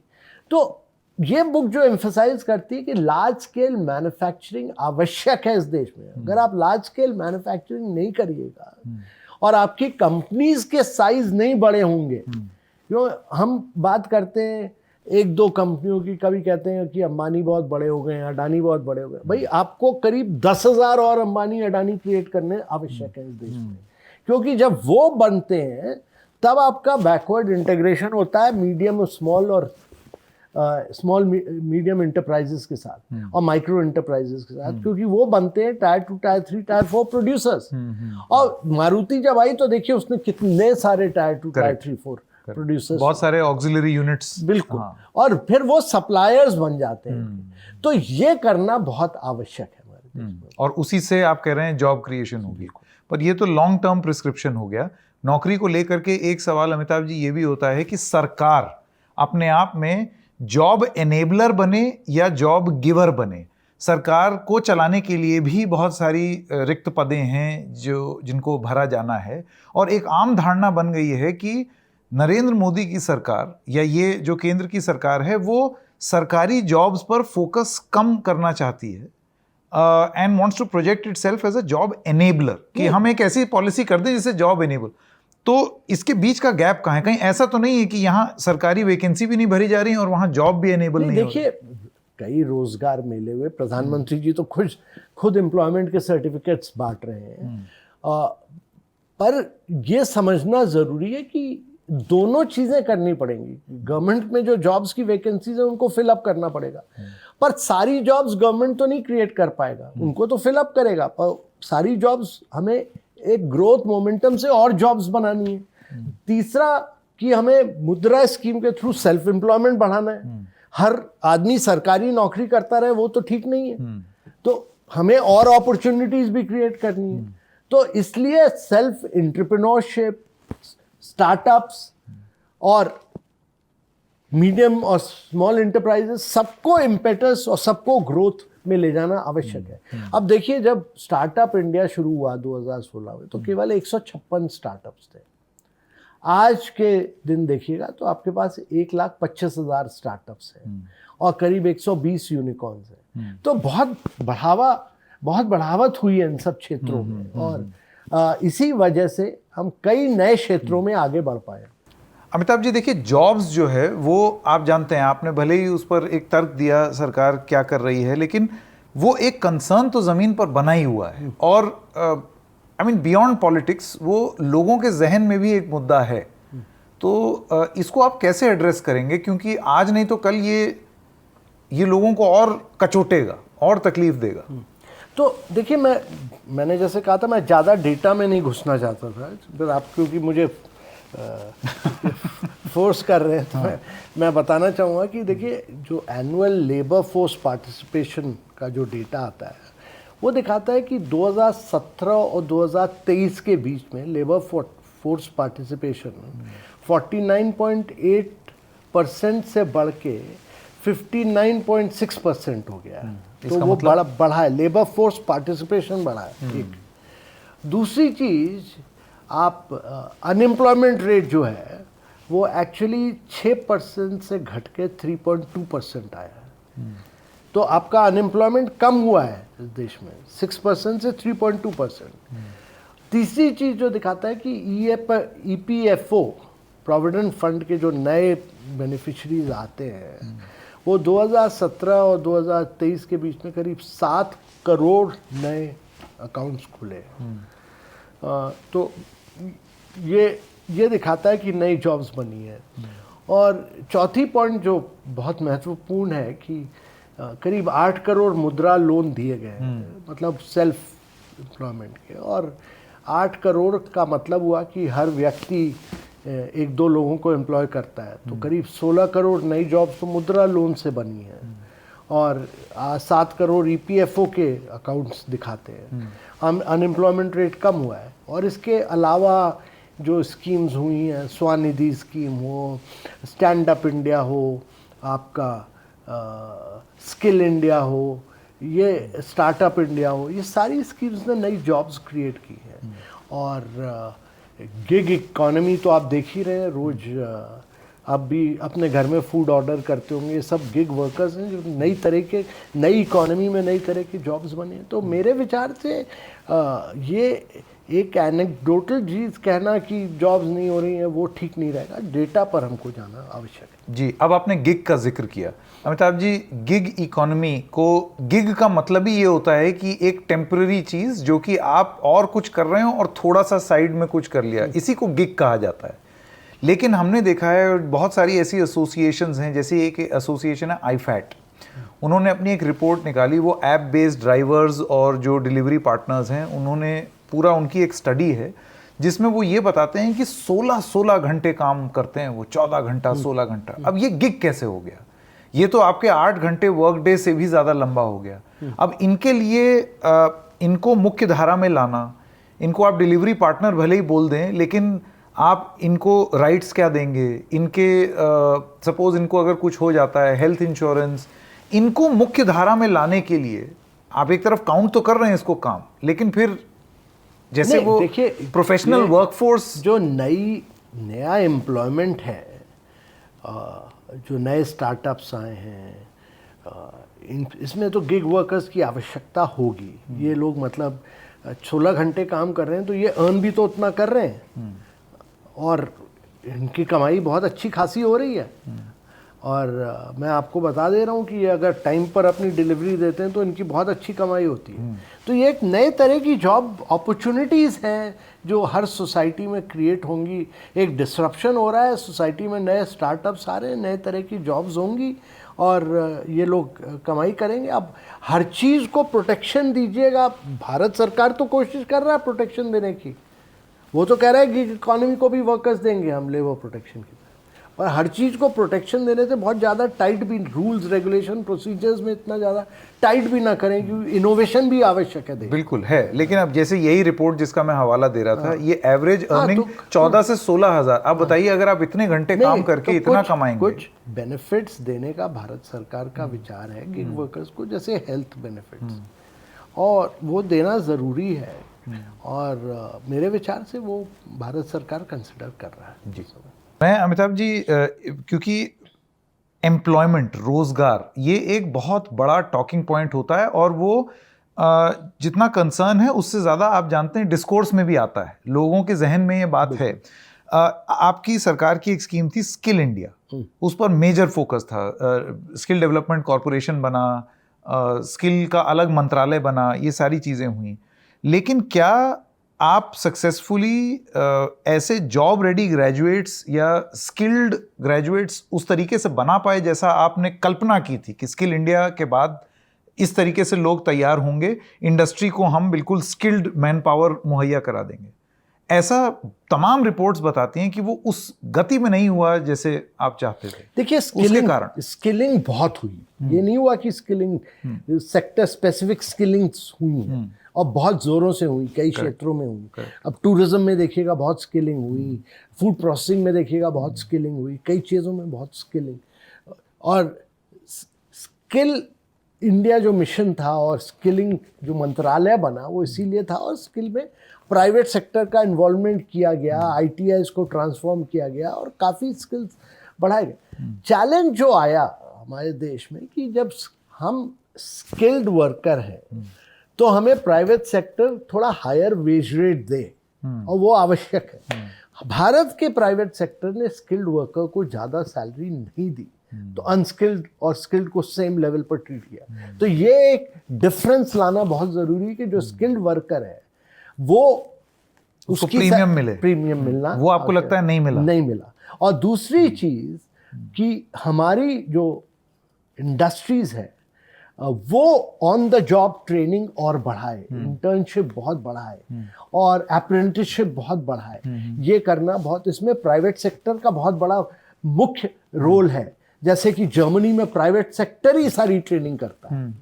तो ये बुक जो एम्फसाइज करती है कि लार्ज स्केल मैन्युफैक्चरिंग आवश्यक है इस देश में। अगर आप लार्ज स्केल मैन्युफैक्चरिंग नहीं करिएगा और आपकी कंपनीज के साइज नहीं बड़े होंगे, क्यों हम बात करते हैं 1-2 कंपनियों की, कभी कहते हैं कि अंबानी बहुत बड़े हो गए हैं, अडानी बहुत बड़े हो गए। भाई, आपको करीब 10,000 और अंबानी अडानी क्रिएट करने आवश्यक है इस देश में, क्योंकि जब वो बनते हैं तब आपका बैकवर्ड इंटीग्रेशन होता है मीडियम और स्मॉल और स्मॉल मीडियम इंटरप्राइजेस के साथ और माइक्रो इंटरप्राइजेस के साथ, क्योंकि वो बनते हैं टायर 2, टायर 3, टायर 4 प्रोड्यूसर्स। और मारुति जब आई तो देखिए उसने कितने सारे टायर 2, टायर 3, 4 प्रोड्यूसर्स, बहुत सारे ऑक्सिलरी यूनिट्स, बिल्कुल। और फिर वो सप्लायर्स बन जाते हैं। तो ये करना बहुत आवश्यक है हमारे देश में, और उसी से आप कह रहे हैं जॉब क्रिएशन होगी। पर ये तो लॉन्ग टर्म प्रिस्क्रिप्शन हो गया। नौकरी को लेकर के एक सवाल अमिताभ जी ये भी होता है कि सरकार अपने आप में जॉब एनेबलर बने या जॉब गिवर बने। सरकार को चलाने के लिए भी बहुत सारी रिक्त पदें हैं जिनको भरा जाना है, और एक आम धारणा बन गई है कि नरेंद्र मोदी की सरकार या ये जो केंद्र की सरकार है वो सरकारी जॉब्स पर फोकस कम करना चाहती है and wants to project itself as a job enabler, कि हम एक ऐसी पॉलिसी कर दें जिससे जॉब एनेबल। तो इसके बीच का गैप कहाँ है? कहीं ऐसा तो नहीं है कि यहाँ सरकारी वैकेंसी भी नहीं भरी जा रही है और वहाँ जॉब भी एनेबल नहीं हो रही? देखिए, कई रोजगार मेले हुए, प्रधानमंत्री जी तो खुद एम्प्लॉयमेंट के सर्टिफिकेट्स बांट रहे हैं। पर यह समझना जरूरी है कि दोनों चीजें करनी पड़ेंगी। गवर्नमेंट में जो जॉब्स की वैकेंसीज है उनको फिलअप करना पड़ेगा, पर सारी जॉब्स गवर्नमेंट तो नहीं क्रिएट कर पाएगा, उनको तो फिलअप करेगा, पर सारी जॉब्स हमें एक ग्रोथ मोमेंटम से और जॉब्स बनानी है। तीसरा कि हमें मुद्रा स्कीम के थ्रू सेल्फ एम्प्लॉयमेंट बढ़ाना है। हर आदमी सरकारी नौकरी करता रहे वो तो ठीक नहीं है, तो हमें और अपॉर्चुनिटीज भी क्रिएट करनी है। तो इसलिए सेल्फ एंटरप्रेन्योरशिप, स्टार्टअप्स और मीडियम और स्मॉल एंटरप्राइजेस, सबको इम्पेटस और सबको ग्रोथ में ले जाना आवश्यक है। अब देखिए, जब स्टार्टअप इंडिया शुरू हुआ 2016 में तो केवल 156 स्टार्टअप्स थे। आज के दिन देखिएगा तो आपके पास 1,25,000 स्टार्टअप्स हैं और करीब 120 यूनिकॉर्न्स हैं। तो बहुत बढ़ावत हुई है इन सब क्षेत्रों में, और इसी वजह से हम कई नए क्षेत्रों में आगे बढ़ पाए। अमिताभ जी, देखिए, जॉब्स जो है वो आप जानते हैं, आपने भले ही उस पर एक तर्क दिया सरकार क्या कर रही है, लेकिन वो एक कंसर्न तो ज़मीन पर बना ही हुआ है, और आई मीन बियॉन्ड पॉलिटिक्स वो लोगों के जहन में भी एक मुद्दा है। तो इसको आप कैसे एड्रेस करेंगे? क्योंकि आज नहीं तो कल ये लोगों को और कचोटेगा और तकलीफ देगा। तो देखिए, मैंने जैसे कहा था, मैं ज़्यादा डेटा में नहीं घुसना चाहता था, फिर आप क्योंकि मुझे फोर्स कर रहे हैं, तो मैं बताना चाहूँगा कि देखिए, जो एनुअल लेबर फोर्स पार्टिसिपेशन का जो डेटा आता है वो दिखाता है कि 2017 और 2023 के बीच में लेबर फोर्स पार्टिसिपेशन 49.8% से बढ़ के 59.6% हो गया है। तो वो मतलब बढ़ा है, लेबर फोर्स पार्टिसिपेशन बढ़ा है। एक दूसरी चीज़, आप अनएम्प्लॉयमेंट रेट जो है वो एक्चुअली 6% से घट के 3.2% आया है। तो आपका अनएम्प्लॉयमेंट कम हुआ है इस देश में, 6% से 3.2%। तीसरी चीज़ जो दिखाता है कि EPFO प्रोविडेंट फंड के जो नए बेनिफिशरीज आते हैं वो 2017 और 2023 के बीच में करीब 7 करोड़ नए अकाउंट्स खुले। तो ये दिखाता है कि नई जॉब्स बनी है। और चौथी पॉइंट जो बहुत महत्वपूर्ण है कि करीब 8 करोड़ मुद्रा लोन दिए गए हैं, मतलब सेल्फ एम्प्लॉयमेंट के, और 8 करोड़ का मतलब हुआ कि हर व्यक्ति 1-2 लोगों को एम्प्लॉय करता है, तो करीब 16 करोड़ नई जॉब्स तो मुद्रा लोन से बनी है, और 7 करोड़ EPFO के अकाउंट्स दिखाते हैं। अनएम्प्लॉयमेंट रेट कम हुआ है। और इसके अलावा जो स्कीम्स हुई हैं, स्वनिधि स्कीम हो, स्टैंड अप इंडिया हो, आपका स्किल इंडिया हो, ये स्टार्टअप इंडिया हो, ये सारी स्कीम्स ने नई जॉब्स क्रिएट की हैं। और गिग इकोनॉमी तो आप देख ही रहे हैं, रोज़ आप भी अपने घर में फूड ऑर्डर करते होंगे, ये सब गिग वर्कर्स हैं जो नई इकोनॉमी में नई तरह की जॉब्स बने हैं। तो मेरे विचार से ये एक एनेक्डोटल चीज़ कहना कि जॉब्स नहीं हो रही हैं वो ठीक नहीं रहेगा, डेटा पर हमको जाना आवश्यक है। जी, अब आपने गिग का जिक्र किया अमिताभ जी, गिग इकोनॉमी को, गिग का मतलब ही ये होता है कि एक टेम्पररी चीज़ जो कि आप और कुछ कर रहे हो और थोड़ा सा साइड में कुछ कर लिया, इसी को गिग कहा जाता है। लेकिन हमने देखा है बहुत सारी ऐसी एसोसिएशंस हैं, जैसे एक एसोसिएशन है IFAT, उन्होंने अपनी एक रिपोर्ट निकाली, वो ऐप बेस्ड ड्राइवर्स और जो डिलीवरी पार्टनर्स हैं उन्होंने पूरा, उनकी एक स्टडी है जिसमें वो ये बताते हैं कि 16 घंटे काम करते हैं वो, 14 घंटा 16 घंटा। अब ये गिग कैसे हो गया? ये तो आपके 8 घंटे वर्क डे से भी ज़्यादा लंबा हो गया। अब इनके लिए इनको मुख्य धारा में लाना, इनको आप डिलीवरी पार्टनर भले ही बोल दें, लेकिन आप इनको राइट्स क्या देंगे? इनके सपोज इनको अगर कुछ हो जाता है, हेल्थ इंश्योरेंस इनको मुख्य धारा में लाने के लिए आप एक तरफ काउंट तो कर रहे हैं इसको काम, लेकिन फिर जैसे नहीं, वो देखिए, प्रोफेशनल वर्कफोर्स जो नया एम्प्लॉयमेंट है, जो नए स्टार्टअप्स आए हैं, इसमें तो गिग वर्कर्स की आवश्यकता होगी। ये लोग मतलब 16 घंटे काम कर रहे हैं तो ये अर्न भी तो उतना कर रहे हैं और इनकी कमाई बहुत अच्छी खासी हो रही है। और मैं आपको बता दे रहा हूँ कि ये अगर टाइम पर अपनी डिलीवरी देते हैं तो इनकी बहुत अच्छी कमाई होती है। तो ये एक नए तरह की जॉब अपॉर्चुनिटीज़ हैं जो हर सोसाइटी में क्रिएट होंगी। एक डिसरप्शन हो रहा है सोसाइटी में, नए स्टार्टअप्स आ रहे हैं, नए तरह की जॉब्स होंगी और ये लोग कमाई करेंगे। अब हर चीज़ को प्रोटेक्शन दीजिएगा, भारत सरकार तो कोशिश कर रहा है प्रोटेक्शन देने की, वो तो कह रहा है कि इकोनॉमी को भी वर्कर्स देंगे हम लेबर प्रोटेक्शन की, और हर चीज़ को प्रोटेक्शन देने से बहुत ज़्यादा टाइट भी रूल्स रेगुलेशन प्रोसीजर्स में इतना ज़्यादा टाइट भी ना करें, क्योंकि इनोवेशन भी आवश्यक है। बिल्कुल है, लेकिन अब जैसे यही रिपोर्ट जिसका मैं हवाला दे रहा था, ये एवरेज अर्निंग 14 से 16 हज़ार। अब बताइए अगर आप इतने घंटे काम करके इतना कमाएंगे, कुछ बेनिफिट्स देने का भारत सरकार का विचार है गिग वर्कर्स को, जैसे हेल्थ बेनिफिट्स, और वो देना ज़रूरी है और मेरे विचार से वो भारत सरकार कंसिडर कर रहा है। जी, मैं अमिताभ जी, क्योंकि एम्प्लॉयमेंट, रोजगार, ये एक बहुत बड़ा टॉकिंग पॉइंट होता है और वो जितना कंसर्न है उससे ज़्यादा आप जानते हैं डिस्कोर्स में भी आता है, लोगों के जहन में ये बात है। आपकी सरकार की एक स्कीम थी स्किल इंडिया, उस पर मेजर फोकस था, स्किल डेवलपमेंट कॉरपोरेशन बना, स्किल का अलग मंत्रालय बना, ये सारी चीज़ें हुई। लेकिन क्या आप सक्सेसफुली ऐसे जॉब रेडी ग्रेजुएट्स या स्किल्ड ग्रेजुएट्स उस तरीके से बना पाए जैसा आपने कल्पना की थी कि स्किल इंडिया के बाद इस तरीके से लोग तैयार होंगे, इंडस्ट्री को हम बिल्कुल स्किल्ड मैन पावर मुहैया करा देंगे? ऐसा तमाम रिपोर्ट्स बताती हैं कि वो उस गति में नहीं हुआ जैसे आप चाहते थे। देखिए, स्किलिंग बहुत हुई, ये नहीं हुआ कि स्किलिंग सेक्टर स्पेसिफिक स्किलिंग्स हुई हैं और बहुत ज़ोरों से हुई, कई क्षेत्रों में हुई। अब टूरिज्म में देखिएगा बहुत स्किलिंग हुई, फूड प्रोसेसिंग में देखिएगा बहुत स्किलिंग हुई, कई चीज़ों में बहुत स्किलिंग। और स्किल इंडिया जो मिशन था और स्किलिंग जो मंत्रालय बना वो इसीलिए था, और स्किल में प्राइवेट सेक्टर का इन्वॉल्वमेंट किया गया, ITIs को ट्रांसफॉर्म किया गया और काफ़ी स्किल्स बढ़ाए गए। चैलेंज जो आया हमारे देश में कि जब हम स्किल्ड वर्कर हैं तो हमें प्राइवेट सेक्टर थोड़ा हायर वेज रेट दे, और वो आवश्यक है। भारत के प्राइवेट सेक्टर ने स्किल्ड वर्कर को ज़्यादा सैलरी नहीं दी, तो अनस्किल्ड और स्किल्ड को सेम लेवल पर ट्रीट किया। तो ये एक डिफरेंस लाना बहुत ज़रूरी है कि जो स्किल्ड वर्कर है वो उसको प्रीमियम मिलना, वो आपको लगता है नहीं मिला। और दूसरी चीज़ कि हमारी जो इंडस्ट्रीज़ है वो ऑन द जॉब ट्रेनिंग और बढ़ाए, इंटर्नशिप बहुत बढ़ाए और अप्रेंटिसशिप बहुत बढ़ाए। ये करना बहुत, इसमें प्राइवेट सेक्टर का बहुत बड़ा मुख्य रोल है। जैसे कि जर्मनी में प्राइवेट सेक्टर ही सारी ट्रेनिंग करता है,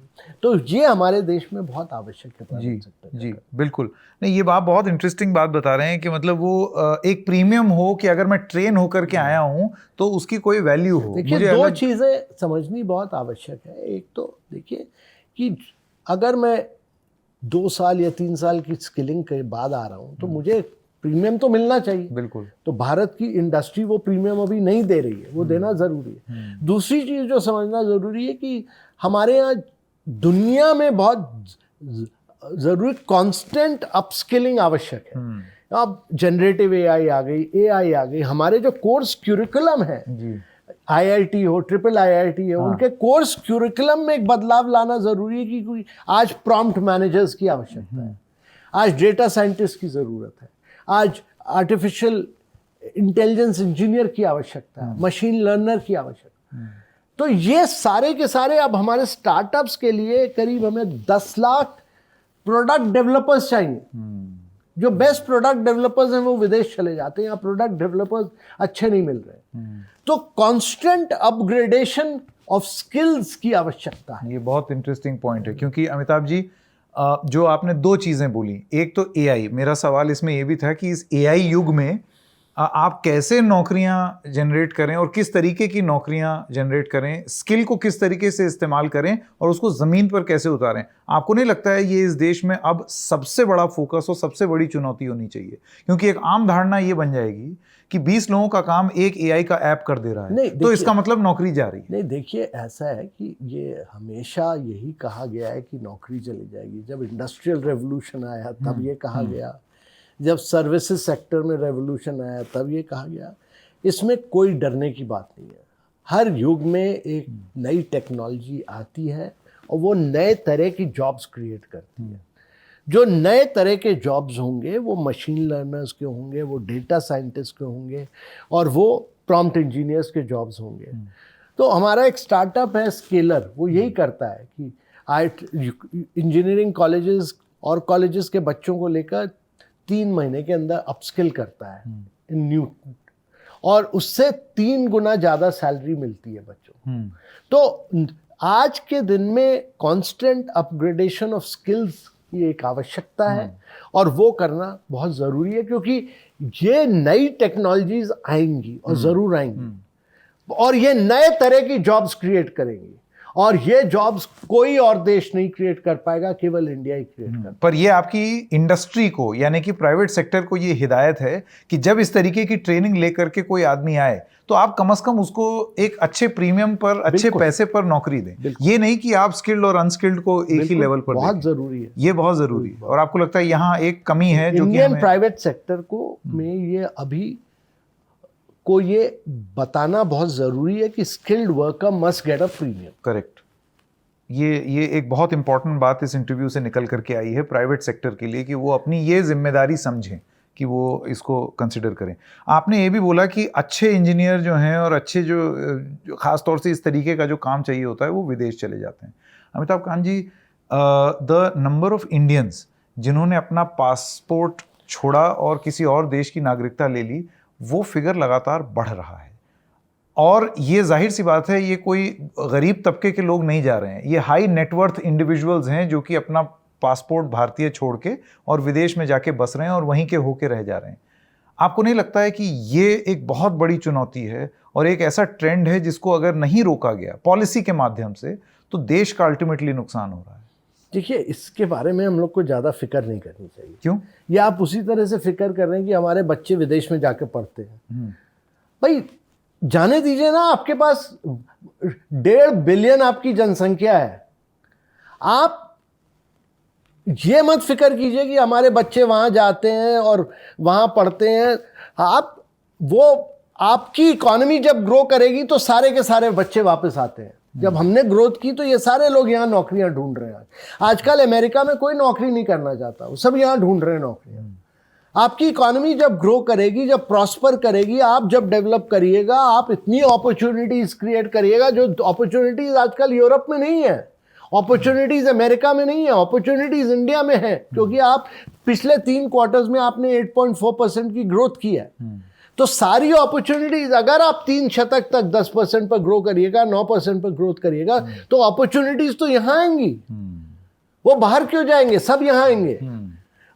तो ये हमारे देश में बहुत आवश्यक है प्राइवेट सेक्टर। जी बिल्कुल। नहीं, ये आप बहुत इंटरेस्टिंग बात बता रहे हैं कि मतलब वो एक प्रीमियम हो कि अगर मैं ट्रेन होकर के आया हूँ तो उसकी कोई वैल्यू हो। देखिए, दो चीज़ें समझनी बहुत आवश्यक है। एक तो देखिए कि अगर मैं 2 साल या 3 साल की स्किलिंग के बाद आ रहा हूँ तो मुझे प्रीमियम तो मिलना चाहिए। बिल्कुल। तो भारत की इंडस्ट्री वो प्रीमियम अभी नहीं दे रही है, वो देना ज़रूरी है। दूसरी चीज़ जो समझना ज़रूरी है कि हमारे यहाँ दुनिया में बहुत ज़रूरी कांस्टेंट अपस्किलिंग आवश्यक है। अब जनरेटिव AI आ गई, AI आ गई, हमारे जो कोर्स क्यूरिकुलम है, IIT हो, IIIT है, उनके कोर्स क्यूरिकुलम में एक बदलाव लाना ज़रूरी है कि आज प्रॉम्प्ट मैनेजर्स की आवश्यकता है, आज डेटा साइंटिस्ट की ज़रूरत है, आज आर्टिफिशियल इंटेलिजेंस इंजीनियर की आवश्यकता है, मशीन लर्नर की आवश्यकता है। तो ये सारे के सारे अब हमारे स्टार्टअप्स के लिए करीब हमें 10 लाख प्रोडक्ट डेवलपर्स चाहिए। जो बेस्ट प्रोडक्ट डेवलपर्स हैं वो विदेश चले जाते हैं, यहाँ प्रोडक्ट डेवलपर्स अच्छे नहीं मिल रहे। तो कांस्टेंट अपग्रेडेशन ऑफ स्किल्स की आवश्यकता है। ये बहुत इंटरेस्टिंग पॉइंट है, क्योंकि अमिताभ जी जो आपने 2 चीज़ें बोली, एक तो AI, मेरा सवाल इसमें ये भी था कि इस AI युग में आप कैसे नौकरियां जनरेट करें और किस तरीके की नौकरियां जनरेट करें, स्किल को किस तरीके से इस्तेमाल करें और उसको ज़मीन पर कैसे उतारें, आपको नहीं लगता है ये इस देश में अब सबसे बड़ा फोकस और सबसे बड़ी चुनौती होनी चाहिए? क्योंकि एक आम धारणा ये बन जाएगी कि 20 लोगों का काम एक एआई का ऐप कर दे रहा है, तो इसका मतलब नौकरी जा रही है। नहीं, देखिए ऐसा है कि ये हमेशा यही कहा गया है कि नौकरी चली जाएगी। जब इंडस्ट्रियल रेवोल्यूशन आया तब ये कहा गया, जब सर्विसेज सेक्टर में रेवोल्यूशन आया तब ये कहा गया। इसमें कोई डरने की बात नहीं है। हर युग में एक नई टेक्नोलॉजी आती है और वो नए तरह की जॉब्स क्रिएट करती है। जो नए तरह के जॉब्स होंगे वो मशीन लर्नर्स के होंगे, वो डेटा साइंटिस्ट के होंगे और वो प्रॉम्प्ट इंजीनियर्स के जॉब्स होंगे। तो हमारा एक स्टार्टअप है स्केलर, वो यही करता है कि इंजीनियरिंग कॉलेजेस और कॉलेजेस के बच्चों को लेकर 3 महीने के अंदर अपस्किल करता है इन न्यू, और उससे 3 गुना ज़्यादा सैलरी मिलती है बच्चों। तो आज के दिन में कांस्टेंट अपग्रेडेशन ऑफ स्किल्स की एक आवश्यकता है और वो करना बहुत ज़रूरी है, क्योंकि ये नई टेक्नोलॉजीज आएंगी और ज़रूर आएंगी और ये नए तरह की जॉब्स क्रिएट करेंगी और ये जॉब्स कोई और देश नहीं क्रिएट कर पाएगा, केवल इंडिया ही क्रिएट कर। पर ये आपकी इंडस्ट्री को यानी कि प्राइवेट सेक्टर को ये हिदायत है कि जब इस तरीके की ट्रेनिंग लेकर के कोई आदमी आए तो आप कम से कम उसको एक अच्छे प्रीमियम पर, अच्छे पैसे पर नौकरी दें। ये नहीं कि आप स्किल्ड और अनस्किल्ड को एक ही लेवल पर बहुत जरूरी है, ये बहुत जरूरी है। और आपको लगता है यहाँ एक कमी है जो इंडियन प्राइवेट सेक्टर को में ये अभी को ये बताना बहुत जरूरी है कि skilled worker must get a premium. Correct. ये एक बहुत इंपॉर्टेंट बात इस इंटरव्यू से निकल करके आई है प्राइवेट सेक्टर के लिए कि वो अपनी ये जिम्मेदारी समझें कि वो इसको कंसिडर करें। आपने ये भी बोला कि अच्छे इंजीनियर जो हैं और अच्छे जो ख़ास तौर से इस तरीके का जो काम चाहिए होता है वो विदेश चले जाते हैं। अमिताभ कांत जी, द नंबर ऑफ इंडियंस जिन्होंने अपना पासपोर्ट छोड़ा और किसी और देश की नागरिकता ले ली, वो फिगर लगातार बढ़ रहा है। और ये जाहिर सी बात है, ये कोई गरीब तबके के लोग नहीं जा रहे हैं, ये हाई नेटवर्थ इंडिविजुअल्स हैं जो कि अपना पासपोर्ट भारतीय छोड़ के और विदेश में जाके बस रहे हैं और वहीं के होके रह जा रहे हैं। आपको नहीं लगता है कि ये एक बहुत बड़ी चुनौती है और एक ऐसा ट्रेंड है जिसको अगर नहीं रोका गया पॉलिसी के माध्यम से तो देश का अल्टीमेटली नुकसान हो रहा है? देखिए, इसके बारे में हम लोग को ज़्यादा फिक्र नहीं करनी चाहिए। क्यों? ये आप उसी तरह से फिक्र कर रहे हैं कि हमारे बच्चे विदेश में जाके पढ़ते हैं। भाई जाने दीजिए ना, आपके पास 1.5 बिलियन आपकी जनसंख्या है। आप ये मत फिक्र कीजिए कि हमारे बच्चे वहाँ जाते हैं और वहाँ पढ़ते हैं। आपकी इकोनॉमी जब ग्रो करेगी तो सारे के सारे बच्चे वापस आते हैं। जब हमने ग्रोथ की तो ये सारे लोग यहाँ नौकरियां ढूंढ रहे हैं। आजकल अमेरिका में कोई नौकरी नहीं करना चाहता, वो सब यहाँ ढूंढ रहे हैं नौकरियां। आपकी इकोनॉमी जब ग्रो करेगी, जब प्रॉस्पर करेगी, आप जब डेवलप करिएगा, आप इतनी अपॉर्चुनिटीज क्रिएट करिएगा जो अपॉर्चुनिटीज आजकल यूरोप में नहीं है, अपॉर्चुनिटीज अमेरिका में नहीं है, अपॉर्चुनिटीज इंडिया में है। क्योंकि आप पिछले 3 क्वार्टर्स में आपने 8.4% की ग्रोथ की है। तो सारी अपॉर्चुनिटीज, अगर आप 3 दशक तक 10% पर ग्रो करिएगा, 9% पर ग्रोथ करिएगा, तो अपॉर्चुनिटीज तो यहां आएंगी। वो बाहर क्यों जाएंगे? सब यहां आएंगे।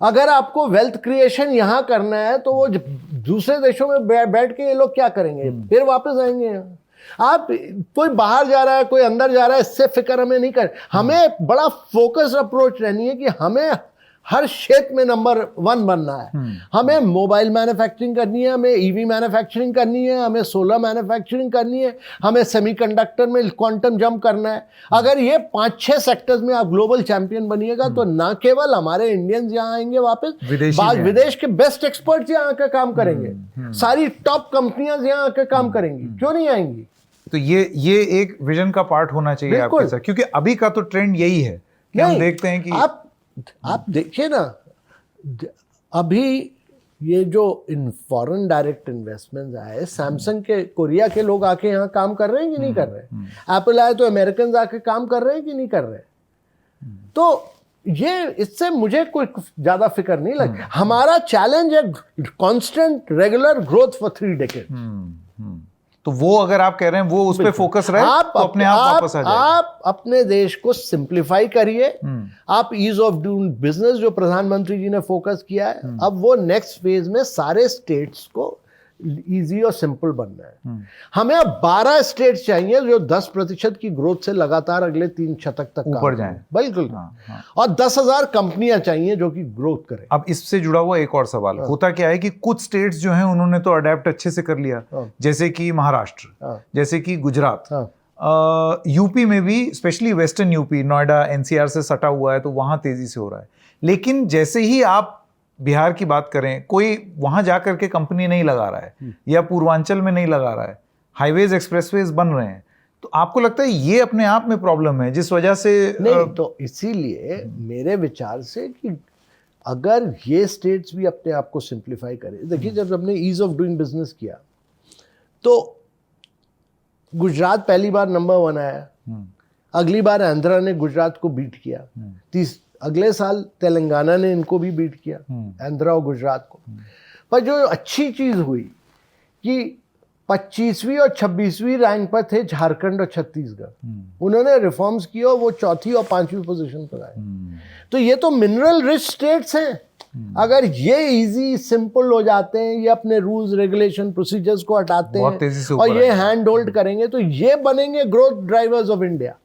अगर आपको वेल्थ क्रिएशन यहां करना है तो वो दूसरे देशों में बैठ के ये लोग क्या करेंगे? फिर वापस आएंगे यहाँ। आप कोई बाहर जा रहा है, कोई अंदर जा रहा है, इससे फिक्र हमें नहीं कर। हमें बड़ा फोकस अप्रोच रहनी है कि हमें हर क्षेत्र में नंबर 1 बनना है। हमें मोबाइल मैन्युफैक्चरिंग करनी है, हमें ईवी मैन्युफैक्चरिंग करनी है, हमें सोलर मैन्युफैक्चरिंग करनी है, हमें सेमीकंडक्टर में क्वांटम जंप करना है। अगर ये 5-6 सेक्टर्स में आप ग्लोबल चैंपियन बनिएगा तो ना केवल हमारे इंडियंस यहाँ आएंगे वापस, विदेश के बेस्ट एक्सपर्ट्स यहाँ आकर काम करेंगे, सारी टॉप कंपनियां यहाँ आकर काम करेंगी। क्यों नहीं आएंगी? तो ये एक विजन का पार्ट होना चाहिए आपके साथ, क्योंकि अभी का तो ट्रेंड यही है कि हम देखते हैं कि आप देखिए ना, अभी ये जो इन फॉरेन डायरेक्ट इन्वेस्टमेंट आए, सैमसंग के कोरिया के लोग आके यहाँ काम कर रहे हैं कि नहीं कर रहे? एप्पल आए तो अमेरिकन आके काम कर रहे हैं कि नहीं कर रहे? तो ये इससे मुझे कोई ज्यादा फिक्र नहीं लगता। हमारा चैलेंज है constant regular growth for 3 decade. तो वो अगर आप कह रहे हैं वो उस पे फोकस रहे तो अपने आप वापस आ जाए। आप अपने देश को सिंप्लीफाई करिए। आप ईज ऑफ डूइंग बिजनेस जो प्रधानमंत्री जी ने फोकस किया है, अब वो नेक्स्ट फेज में सारे स्टेट्स को इजी और सिंपल बनना है। हमें अब 12 स्टेट चाहिए जो 10% की ग्रोथ से लगातार अगले 3 शतक तक ऊपर जाएं। बिल्कुल। और 10,000 कंपनियां चाहिए जो कि ग्रोथ करें। अब इससे जुड़ा हुआ एक और सवाल, होता क्या है कि कुछ स्टेट्स जो हैं उन्होंने तो अडेप्ट अच्छे से कर लिया, जैसे कि महाराष्ट्र, जैसे कि गुजरात, यूपी में भी, specially western UP, Noida NCR से सटा हुआ है, तो वहां तेजी से हो रहा है। लेकिन जैसे ही आप बिहार की बात करें, कोई वहां जाकर के कंपनी नहीं लगा रहा है, या पूर्वांचल में नहीं लगा रहा है, हाईवेज एक्सप्रेसवेज बन रहे हैं, तो आपको लगता है ये अपने आप में प्रॉब्लम है जिस वजह से नहीं? तो इसीलिए मेरे विचार से कि अगर ये स्टेट्स भी अपने आप को सिंप्लीफाई करें। देखिए, जब हमने ईज ऑफ डूइंग बिजनेस किया तो गुजरात पहली बार नंबर 1 आया, अगली बार आंध्रा ने गुजरात को बीट किया, अगले साल तेलंगाना ने इनको भी बीट किया, आंध्रा और गुजरात को। पर जो अच्छी चीज हुई कि 25वीं और 26वीं रैंक पर थे झारखंड और छत्तीसगढ़। उन्होंने रिफॉर्म्स किए और वो 4थी और 5वीं पोजीशन पर आए। तो ये तो मिनरल रिच स्टेट्स हैं। अगर ये इजी सिंपल हो जाते हैं, ये अपने रूल्स रेगुलेशन प्रोसीजर्स को हटाते हैं और ये हैंड होल्ड करेंगे, तो ये बनेंगे growth drivers of India.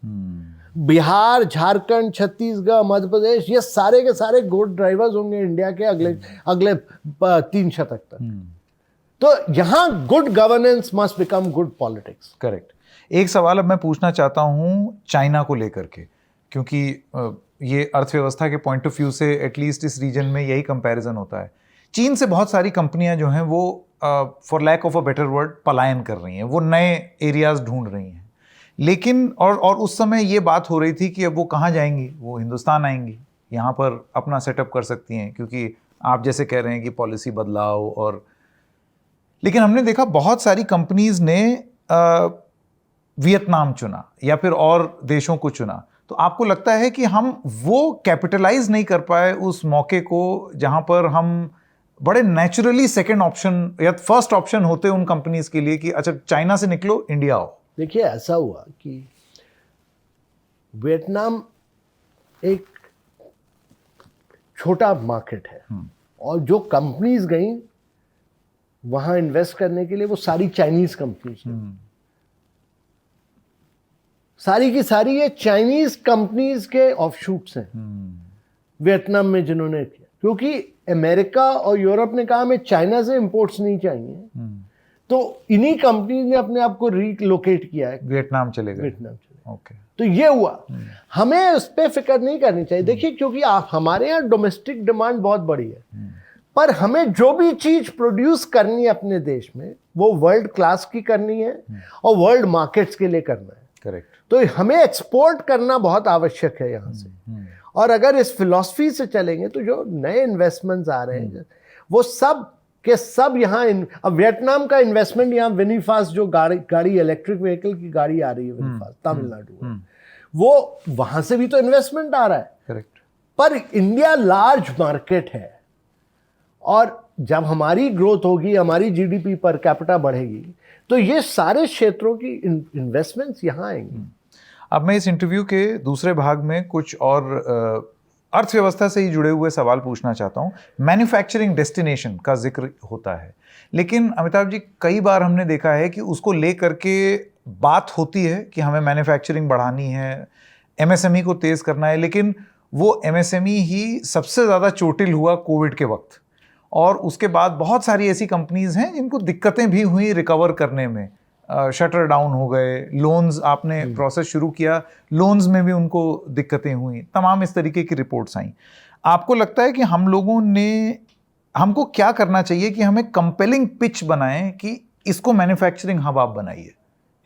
Bihar, Jharkhand, Chhattisgarh, Madhya Pradesh, ये सारे के सारे ग्रोथ ड्राइवर्स होंगे इंडिया के अगले 3 शतक तक। तो यहां good governance must become good politics. Correct. एक सवाल अब मैं पूछना चाहता हूं चाइना को लेकर के, क्योंकि ये अर्थव्यवस्था के पॉइंट ऑफ व्यू से एटलीस्ट इस रीजन में यही कंपैरिजन होता है। चीन से बहुत सारी कंपनियां जो हैं वो for lack of a better word पलायन कर रही हैं, वो नए एरियाज ढूंढ रही हैं। लेकिन और उस समय ये बात हो रही थी कि अब वो कहाँ जाएंगी, वो हिंदुस्तान आएंगी, यहाँ पर अपना सेटअप कर सकती हैं, क्योंकि आप जैसे कह रहे हैं कि पॉलिसी बदलाव। और लेकिन हमने देखा बहुत सारी कंपनीज ने वियतनाम चुना या फिर और देशों को चुना। तो आपको लगता है कि हम वो कैपिटलाइज नहीं कर पाए उस मौके को जहां पर हम बड़े नेचुरली सेकंड ऑप्शन या फर्स्ट ऑप्शन होते उन कंपनीज के लिए कि अच्छा चाइना से निकलो, इंडिया आओ? देखिए, ऐसा हुआ कि वियतनाम एक छोटा मार्केट है और जो कंपनीज गई वहां इन्वेस्ट करने के लिए वो सारी चाइनीज कंपनीज हैं। सारी की सारी ये चाइनीज कंपनीज के ऑफशूट्स हैं वियतनाम में जिन्होंने किया, क्योंकि अमेरिका और यूरोप ने कहा हमें चाइना से इंपोर्ट्स नहीं चाहिए, तो इन्हीं कंपनीज ने अपने आप को रीलोकेट किया है, वियतनाम चले गए। ओके। तो ये हुआ। हमें उस पर फिक्र नहीं करनी चाहिए। देखिए, क्योंकि हमारे यहाँ डोमेस्टिक डिमांड बहुत बड़ी है, पर हमें जो भी चीज प्रोड्यूस करनी है अपने देश में वो वर्ल्ड क्लास की करनी है और वर्ल्ड मार्केट्स के लिए करना है। करेक्ट। तो हमें एक्सपोर्ट करना बहुत आवश्यक है यहाँ से। और अगर इस फिलॉसफी से चलेंगे तो जो नए इन्वेस्टमेंट्स आ रहे हैं वो सब के सब यहाँ अब वियतनाम का इन्वेस्टमेंट यहाँ विनीफास्ट जो गाड़ी इलेक्ट्रिक व्हीकल की गाड़ी आ रही है विनीफास्ट तमिलनाडु में, वो वहां से भी तो इन्वेस्टमेंट आ रहा है। करेक्ट। पर इंडिया लार्ज मार्केट है और जब हमारी ग्रोथ होगी, हमारी जीडीपी पर कैपिटा बढ़ेगी, तो ये सारे क्षेत्रों की इन्वेस्टमेंट्स यहाँ आएंगी। अब मैं इस इंटरव्यू के दूसरे भाग में कुछ और अर्थव्यवस्था से ही जुड़े हुए सवाल पूछना चाहता हूँ। मैन्युफैक्चरिंग डेस्टिनेशन का जिक्र होता है, लेकिन अमिताभ जी कई बार हमने देखा है कि उसको लेकर के बात होती है कि हमें मैन्युफैक्चरिंग बढ़ानी है, एमएसएमई को तेज़ करना है, लेकिन वो एमएसएमई ही सबसे ज़्यादा चोटिल हुआ कोविड के वक्त। और उसके बाद बहुत सारी ऐसी कंपनीज हैं जिनको दिक्कतें भी हुई रिकवर करने में, शटर डाउन हो गए, लोन्स आपने प्रोसेस शुरू किया, लोन्स में भी उनको दिक्कतें हुई, तमाम इस तरीके की रिपोर्ट्स आई। आपको लगता है कि हमको क्या करना चाहिए कि हमें कंपेलिंग पिच बनाएं कि इसको मैन्युफैक्चरिंग हब आप बनाइए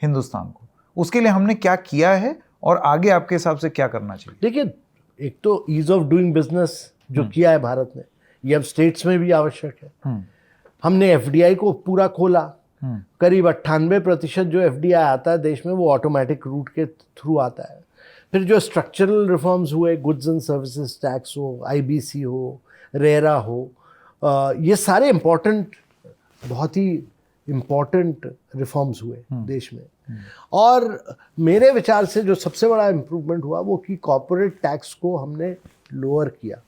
हिंदुस्तान को? उसके लिए हमने क्या किया है और आगे आपके हिसाब से क्या करना चाहिए? देखिए, एक तो ईज ऑफ डूइंग बिजनेस जो किया है भारत ने, ये अब स्टेट्स में भी आवश्यक है। हमने एफडीआई को पूरा खोला, करीब 98% जो एफडीआई आता है देश में वो ऑटोमेटिक रूट के थ्रू आता है। फिर जो स्ट्रक्चरल रिफॉर्म्स हुए, गुड्स एंड सर्विसेज टैक्स हो, आईबीसी हो, रेरा हो, ये सारे इम्पोर्टेंट, बहुत ही इम्पोर्टेंट रिफॉर्म्स हुए देश में। और मेरे विचार से जो सबसे बड़ा इम्प्रूवमेंट हुआ वो कि कॉर्पोरेट टैक्स को हमने लोअर किया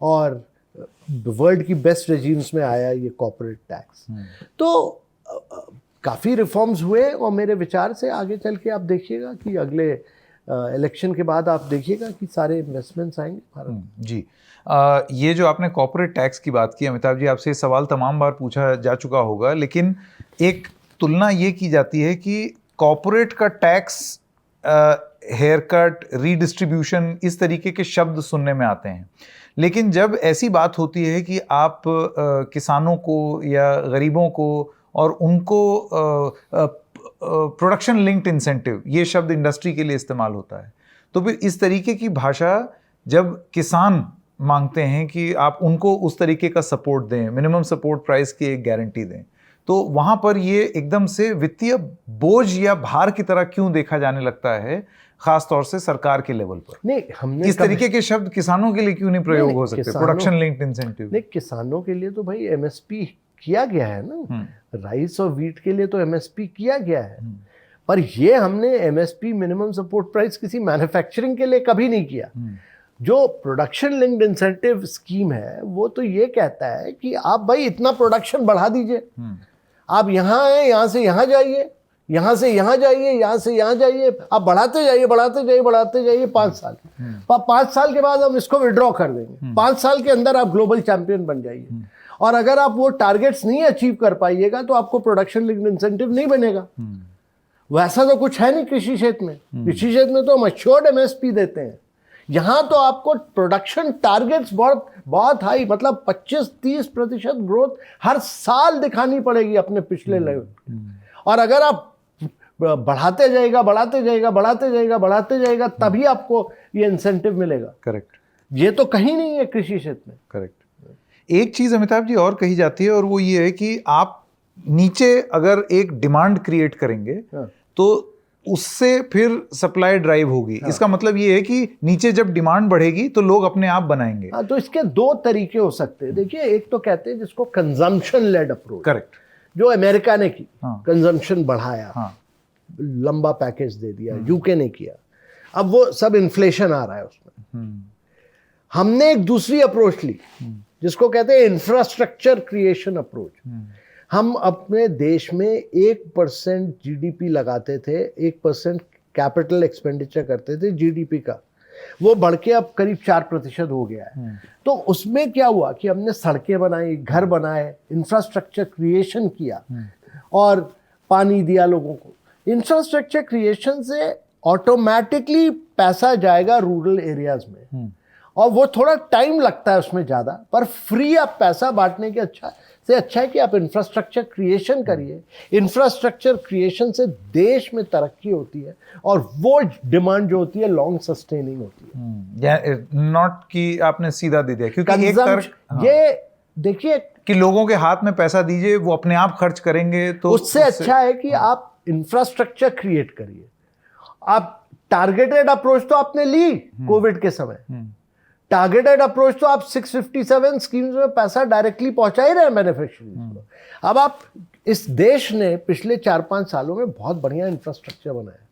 और वर्ल्ड की बेस्ट रेजिम्स में आया ये कॉर्पोरेट टैक्स। तो काफ़ी रिफॉर्म्स हुए और मेरे विचार से आगे चल के आप देखिएगा कि अगले इलेक्शन के बाद आप देखिएगा कि सारे इन्वेस्टमेंट्स आएंगे भारत। जी, ये जो आपने कॉर्पोरेट टैक्स की बात की अमिताभ जी, आपसे ये सवाल तमाम बार पूछा जा चुका होगा, लेकिन एक तुलना ये की जाती है कि कॉर्पोरेट का टैक्स, हेयर कट, रीडिस्ट्रीब्यूशन, इस तरीके के शब्द सुनने में आते हैं, लेकिन जब ऐसी बात होती है कि आप किसानों को या गरीबों को और उनको प्रोडक्शन लिंक्ड इंसेंटिव, ये शब्द इंडस्ट्री के लिए इस्तेमाल होता है, तो फिर इस तरीके की भाषा जब किसान मांगते हैं कि आप उनको उस तरीके का सपोर्ट दें, मिनिमम सपोर्ट प्राइस की एक गारंटी दें, तो वहाँ पर ये एकदम से वित्तीय बोझ या भार की तरह क्यों देखा जाने लगता है, खास तौर से सरकार के लेवल पर? नहीं, हमने इस तरीके के शब्द किसानों के लिए क्यों नहीं प्रयोग हो सकते, प्रोडक्शन लिंक्ड इंसेंटिव? नहीं, किसानों के लिए तो भाई एमएसपी किया गया है ना, राइस और व्हीट के लिए तो एमएसपी किया गया है, पर ये हमने एमएसपी, मिनिमम सपोर्ट प्राइस, किसी मैन्युफैक्चरिंग के लिए कभी नहीं किया। जो प्रोडक्शन लिंक्ड इंसेंटिव स्कीम है वो तो ये कहता है कि आप भाई इतना प्रोडक्शन बढ़ा दीजिए, आप यहाँ आए, यहाँ से यहाँ जाइए, यहाँ से यहाँ जाइए, यहाँ से यहाँ जाइए, आप बढ़ाते जाइए, बढ़ाते जाइए, बढ़ाते जाइए 5 साल। 5 साल के बाद हम इसको विड्रॉ कर देंगे, 5 साल के अंदर आप ग्लोबल चैंपियन बन जाइए। और अगर आप वो टारगेट्स नहीं अचीव कर पाइएगा तो आपको प्रोडक्शन लिंक्ड इंसेंटिव नहीं बनेगा। वैसा तो कुछ है नहीं कृषि क्षेत्र में। कृषि क्षेत्र में तो हम अश्योर्ड एमएसपी देते हैं, यहाँ तो आपको प्रोडक्शन टारगेट्स बहुत बहुत हाई, मतलब 25-30% ग्रोथ हर साल दिखानी पड़ेगी अपने पिछले लेवल। और अगर आप बढ़ाते जाएगा, बढ़ाते जाएगा, बढ़ाते जाएगा, बढ़ाते जाएगा, तभी आपको ये इंसेंटिव मिलेगा। करेक्ट। ये तो कहीं नहीं है कृषि क्षेत्र में। करेक्ट। एक चीज अमिताभ जी और कही जाती है, और वो ये है कि आप नीचे अगर एक डिमांड क्रिएट करेंगे तो उससे फिर सप्लाई ड्राइव होगी। इसका मतलब ये है कि नीचे जब डिमांड बढ़ेगी तो लोग अपने आप बनाएंगे। तो इसके 2 तरीके हो सकते हैं। देखिए, एक तो कहते हैं जिसको कंजम्पशन लेड अप्रोच, करेक्ट, जो अमेरिका ने की, कंजम्पशन बढ़ाया, लंबा पैकेज दे दिया, यूके ने किया, अब वो सब इन्फ्लेशन आ रहा है उसमें। हमने एक दूसरी अप्रोच ली जिसको कहते हैं इंफ्रास्ट्रक्चर क्रिएशन अप्रोच। हम अपने देश में 1% जीडीपी लगाते थे, 1% कैपिटल एक्सपेंडिचर करते थे जीडीपी का, वो बढ़ के अब करीब 4% हो गया है। तो उसमें क्या हुआ कि हमने सड़कें बनाई, घर बनाए, इंफ्रास्ट्रक्चर क्रिएशन किया और पानी दिया लोगों को। इंफ्रास्ट्रक्चर क्रिएशन से ऑटोमेटिकली पैसा जाएगा रूरल एरियाज में, और वो थोड़ा टाइम लगता है उसमें ज़्यादा, पर फ्री आप पैसा बांटने के अच्छा है कि आप इंफ्रास्ट्रक्चर क्रिएशन करिए। इंफ्रास्ट्रक्चर क्रिएशन से देश में तरक्की होती है और वो डिमांड जो होती है लॉन्ग सस्टेनिंग होती है, नॉट कि आपने सीधा दे दिया। क्योंकि एक तरफ ये देखिए कि लोगों के हाथ में पैसा दीजिए, वो अपने आप खर्च करेंगे, तो उससे अच्छा है कि आप इंफ्रास्ट्रक्चर क्रिएट करिए। आप टारगेटेड अप्रोच तो आपने ली कोविड के समय, टारगेटेड अप्रोच तो आप 657 स्कीम्स में पैसा डायरेक्टली पहुंचा ही रहे मैन्युफैक्चरिंग को। अब आप, इस देश ने पिछले 4-5 सालों में बहुत बढ़िया इंफ्रास्ट्रक्चर बनाया,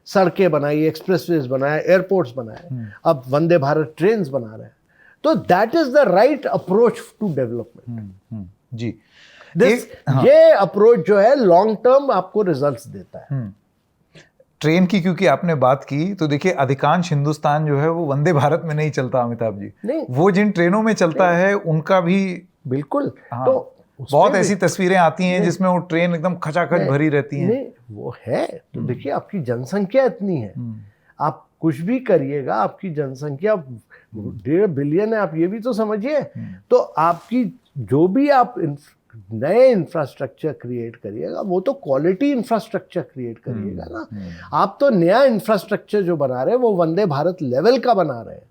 सड़कें बनाई, एक्सप्रेसवेज बनाए, एयरपोर्ट्स बनाए, अब वंदे भारत ट्रेन्स बना रहे हैं। तो that is the right approach to development जी। ये अप्रोच जो है लॉन्ग टर्म आपको रिजल्ट्स देता है। ट्रेन की क्योंकि आपने बात की, तो देखिए अधिकांश हिंदुस्तान जो है वो वंदे भारत में नहीं चलता अमिताभ जी। नहीं, वो जिन ट्रेनों में चलता है उनका भी बिल्कुल। तो बहुत ऐसी तस्वीरें आती हैं जिसमें वो ट्रेन एकदम खचाखच भरी रहती हैं। नहीं, वो है तो देखिए आपकी जनसंख्या इतनी है, आप कुछ भी करिएगा, आपकी जनसंख्या 1.5 बिलियन है, आप ये भी तो समझिए। तो आपकी जो भी आप नए इंफ्रास्ट्रक्चर क्रिएट करिएगा, वो तो क्वालिटी इंफ्रास्ट्रक्चर क्रिएट करिएगा ना। आप तो नया इंफ्रास्ट्रक्चर जो बना रहे हैं वो वंदे भारत लेवल का बना रहे हैं।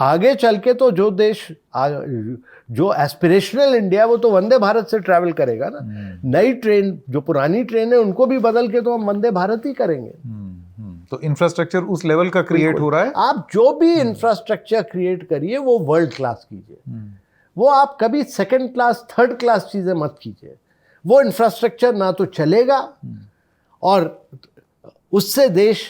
आगे चल के तो जो देश जो एस्पिरेशनल इंडिया, वो तो वंदे भारत से ट्रैवल करेगा ना। नई ट्रेन, जो पुरानी ट्रेन है उनको भी बदल के तो हम वंदे भारत ही करेंगे। तो इंफ्रास्ट्रक्चर उस लेवल का क्रिएट हो रहा है। आप जो भी इंफ्रास्ट्रक्चर क्रिएट करिए वो वर्ल्ड क्लास कीजिए, वो आप कभी 2nd क्लास 3rd क्लास चीजें मत कीजिए। वो इंफ्रास्ट्रक्चर ना तो चलेगा और उससे देश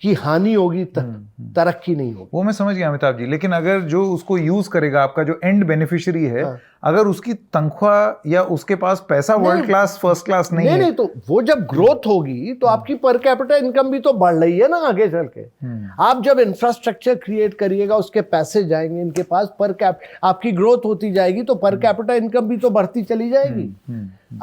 की हानि होगी, तरक्की नहीं होगी। वो मैं समझ गया अमिताभ जी, लेकिन अगर जो उसको यूज करेगा, आपका जो एंड बेनिफिशियरी है, अगर उसकी तनख्वाह या उसके पास पैसा वर्ल्ड क्लास फर्स्ट क्लास नहीं है, तो वो जब ग्रोथ होगी तो आपकी पर कैपिटा इनकम भी तो बढ़ रही है ना आगे चल के। आप जब इंफ्रास्ट्रक्चर क्रिएट करिएगा, उसके पैसे जाएंगे इनके पास, आपकी ग्रोथ होती जाएगी तो पर कैपिटा इनकम भी तो बढ़ती चली जाएगी।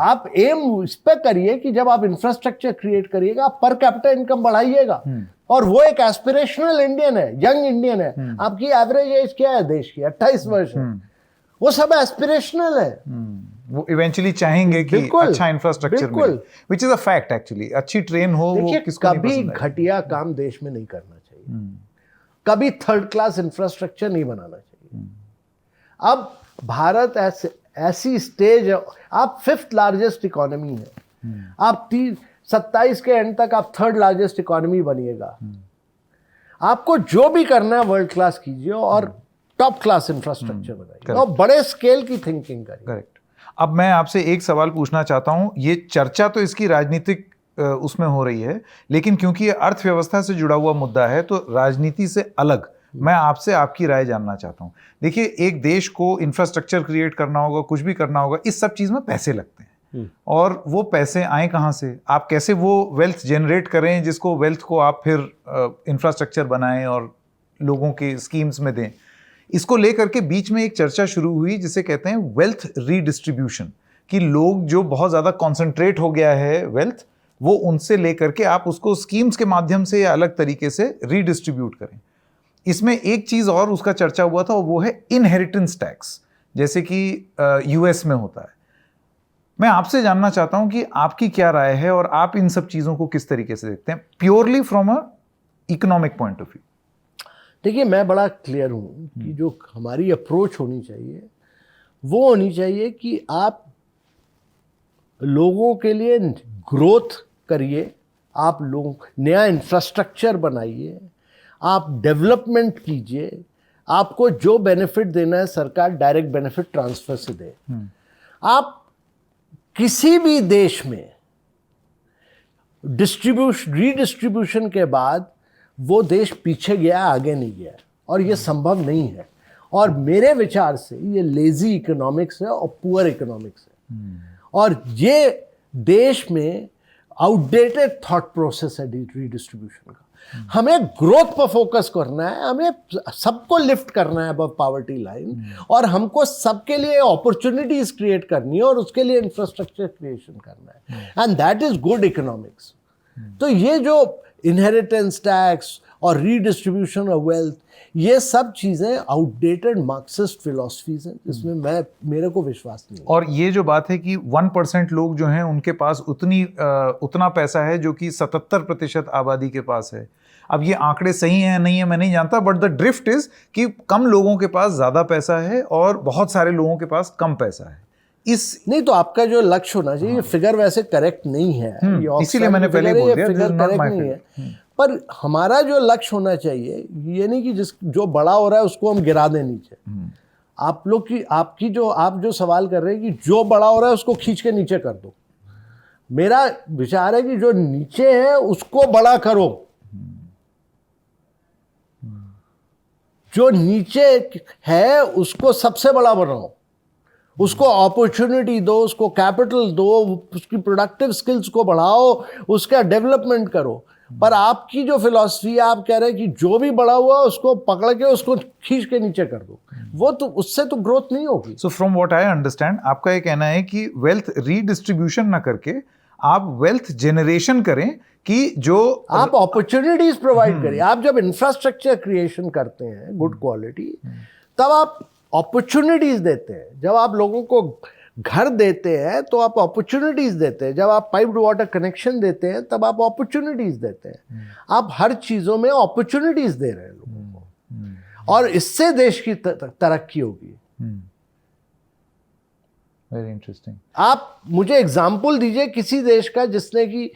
आप एम इस पे करिए कि जब आप इंफ्रास्ट्रक्चर क्रिएट करिएगा, आप पर कैपिटा इनकम बढ़ाइएगा। और वो एक एस्पिरेशनल इंडियन है, यंग इंडियन है। आपकी एवरेज एज क्या है देश की? 28 वर्ष है। वो सब एस्पिरेशनल है। वो इवेंचुअली चाहेंगे कि अच्छा इंफ्रास्ट्रक्चर मिले, which is a fact actually. अच्छी ट्रेन हो, वो किसको नहीं पसंद है। कभी घटिया काम देश में नहीं करना चाहिए, कभी थर्ड क्लास इंफ्रास्ट्रक्चर नहीं बनाना चाहिए। अब भारत ऐसी स्टेज है, आप 5th लार्जेस्ट इकोनॉमी है, आप 27 के एंड तक आप 3rd लार्जेस्ट इकोनॉमी बनिएगा। आपको जो भी करना है वर्ल्ड क्लास कीजिए और टॉप क्लास इंफ्रास्ट्रक्चर बनाइए और बड़े स्केल की थिंकिंग करिए। करेक्ट। अब मैं आपसे एक सवाल पूछना चाहता हूं, ये चर्चा तो इसकी राजनीतिक उसमें हो रही है, लेकिन क्योंकि ये अर्थव्यवस्था से जुड़ा हुआ मुद्दा है तो राजनीति से अलग मैं आपसे आपकी राय जानना चाहता हूं। देखिए, एक देश को इंफ्रास्ट्रक्चर क्रिएट करना होगा, कुछ भी करना होगा, इस सब चीज में पैसे लगते हैं। और वो पैसे आए कहाँ से? आप कैसे वो वेल्थ जनरेट करें जिसको वेल्थ को आप फिर इंफ्रास्ट्रक्चर बनाएं और लोगों के स्कीम्स में दें? इसको लेकर के बीच में एक चर्चा शुरू हुई जिसे कहते हैं वेल्थ रीडिस्ट्रीब्यूशन, कि लोग जो बहुत ज़्यादा कॉन्सेंट्रेट हो गया है वेल्थ, वो उनसे लेकर के आप उसको स्कीम्स के माध्यम से या अलग तरीके से रीडिस्ट्रीब्यूट करें। इसमें एक चीज़ और उसका चर्चा हुआ था, और वो है इनहेरिटेंस टैक्स, जैसे कि यूएस में होता है। मैं आपसे जानना चाहता हूं कि आपकी क्या राय है और आप इन सब चीज़ों को किस तरीके से देखते हैं, purely from a economic point of view. देखिए, मैं बड़ा क्लियर हूँ कि जो हमारी अप्रोच होनी चाहिए वो होनी चाहिए कि आप लोगों के लिए ग्रोथ करिए, आप लोग नया इंफ्रास्ट्रक्चर बनाइए, आप डेवलपमेंट कीजिए। आपको जो बेनिफिट देना है सरकार डायरेक्ट बेनिफिट ट्रांसफर से दे। आप किसी भी देश में रीडिस्ट्रीब्यूशन के बाद वो देश पीछे गया, आगे नहीं गया, और ये संभव नहीं है। और मेरे विचार से ये लेजी इकोनॉमिक्स है और पुअर इकोनॉमिक्स है। और ये देश में आउटडेटेड थॉट प्रोसेस है रीडिस्ट्रीब्यूशन का। हमें ग्रोथ पर फोकस करना है, हमें सबको लिफ्ट करना है अबव पॉवर्टी लाइन, और हमको सबके लिए अपॉर्चुनिटीज क्रिएट करनी है और उसके लिए इंफ्रास्ट्रक्चर क्रिएशन करना है, and that is good economics. तो ये जो इनहेरिटेंस टैक्स और रीडिस्ट्रीब्यूशन ऑफ वेल्थ, ये सब चीजें आउटडेटेड मार्क्सिस्ट फिलॉसफीज हैं, जिसमें मेरे को विश्वास नहीं है। और ये जो बात है कि 1% लोग जो हैं उनके पास उतना पैसा है जो कि 77% आबादी के पास है। अब ये आंकड़े सही हैं नहीं है मैं नहीं जानता, बट द ड्रिफ्ट इज कि कम लोगों के पास ज्यादा पैसा है और बहुत सारे लोगों के पास कम पैसा है। नहीं तो आपका जो लक्ष्य होना चाहिए, फिगर वैसे करेक्ट नहीं है, इसीलिए मैंने पहले बोल दिया, फिगर करेक्ट नहीं है। पर हमारा जो लक्ष्य होना चाहिए ये नहीं कि जो बड़ा हो रहा है उसको हम गिरा दें नीचे। आप लोग की आप जो सवाल कर रहे हैं कि जो बड़ा हो रहा है उसको खींच के नीचे कर दो, मेरा विचार है कि जो नीचे है उसको बड़ा करो, जो नीचे है उसको सबसे बड़ा बनाओ, उसको अपॉर्चुनिटी दो, उसको कैपिटल दो, उसकी प्रोडक्टिव स्किल्स को बढ़ाओ, उसका डेवलपमेंट करो। पर आपकी जो फिलॉसफी है, आप कह रहे हैं कि जो भी बड़ा हुआ उसको पकड़ के उसको खींच के नीचे कर दो, वो तो उससे तो ग्रोथ नहीं होगी। So from what I understand, आपका ये कहना है कि वेल्थ रीडिस्ट्रीब्यूशन ना करके आप वेल्थ जनरेशन करें, कि जो आप अपॉर्चुनिटीज प्रोवाइड करिए। आप जब इंफ्रास्ट्रक्चर क्रिएशन करते हैं गुड क्वालिटी, तब आप अपॉर्चुनिटीज देते हैं। जब आप लोगों को घर देते हैं तो आप अपॉर्चुनिटीज देते हैं, जब आप पाइप्ड वाटर कनेक्शन देते हैं तब आप अपॉर्चुनिटीज देते हैं। आप हर चीजों में अपॉर्चुनिटीज दे रहे हैं लोगों को, और इससे देश की तरक्की होगी। Very interesting. आप मुझे एग्जाम्पल दीजिए किसी देश का जिसने कि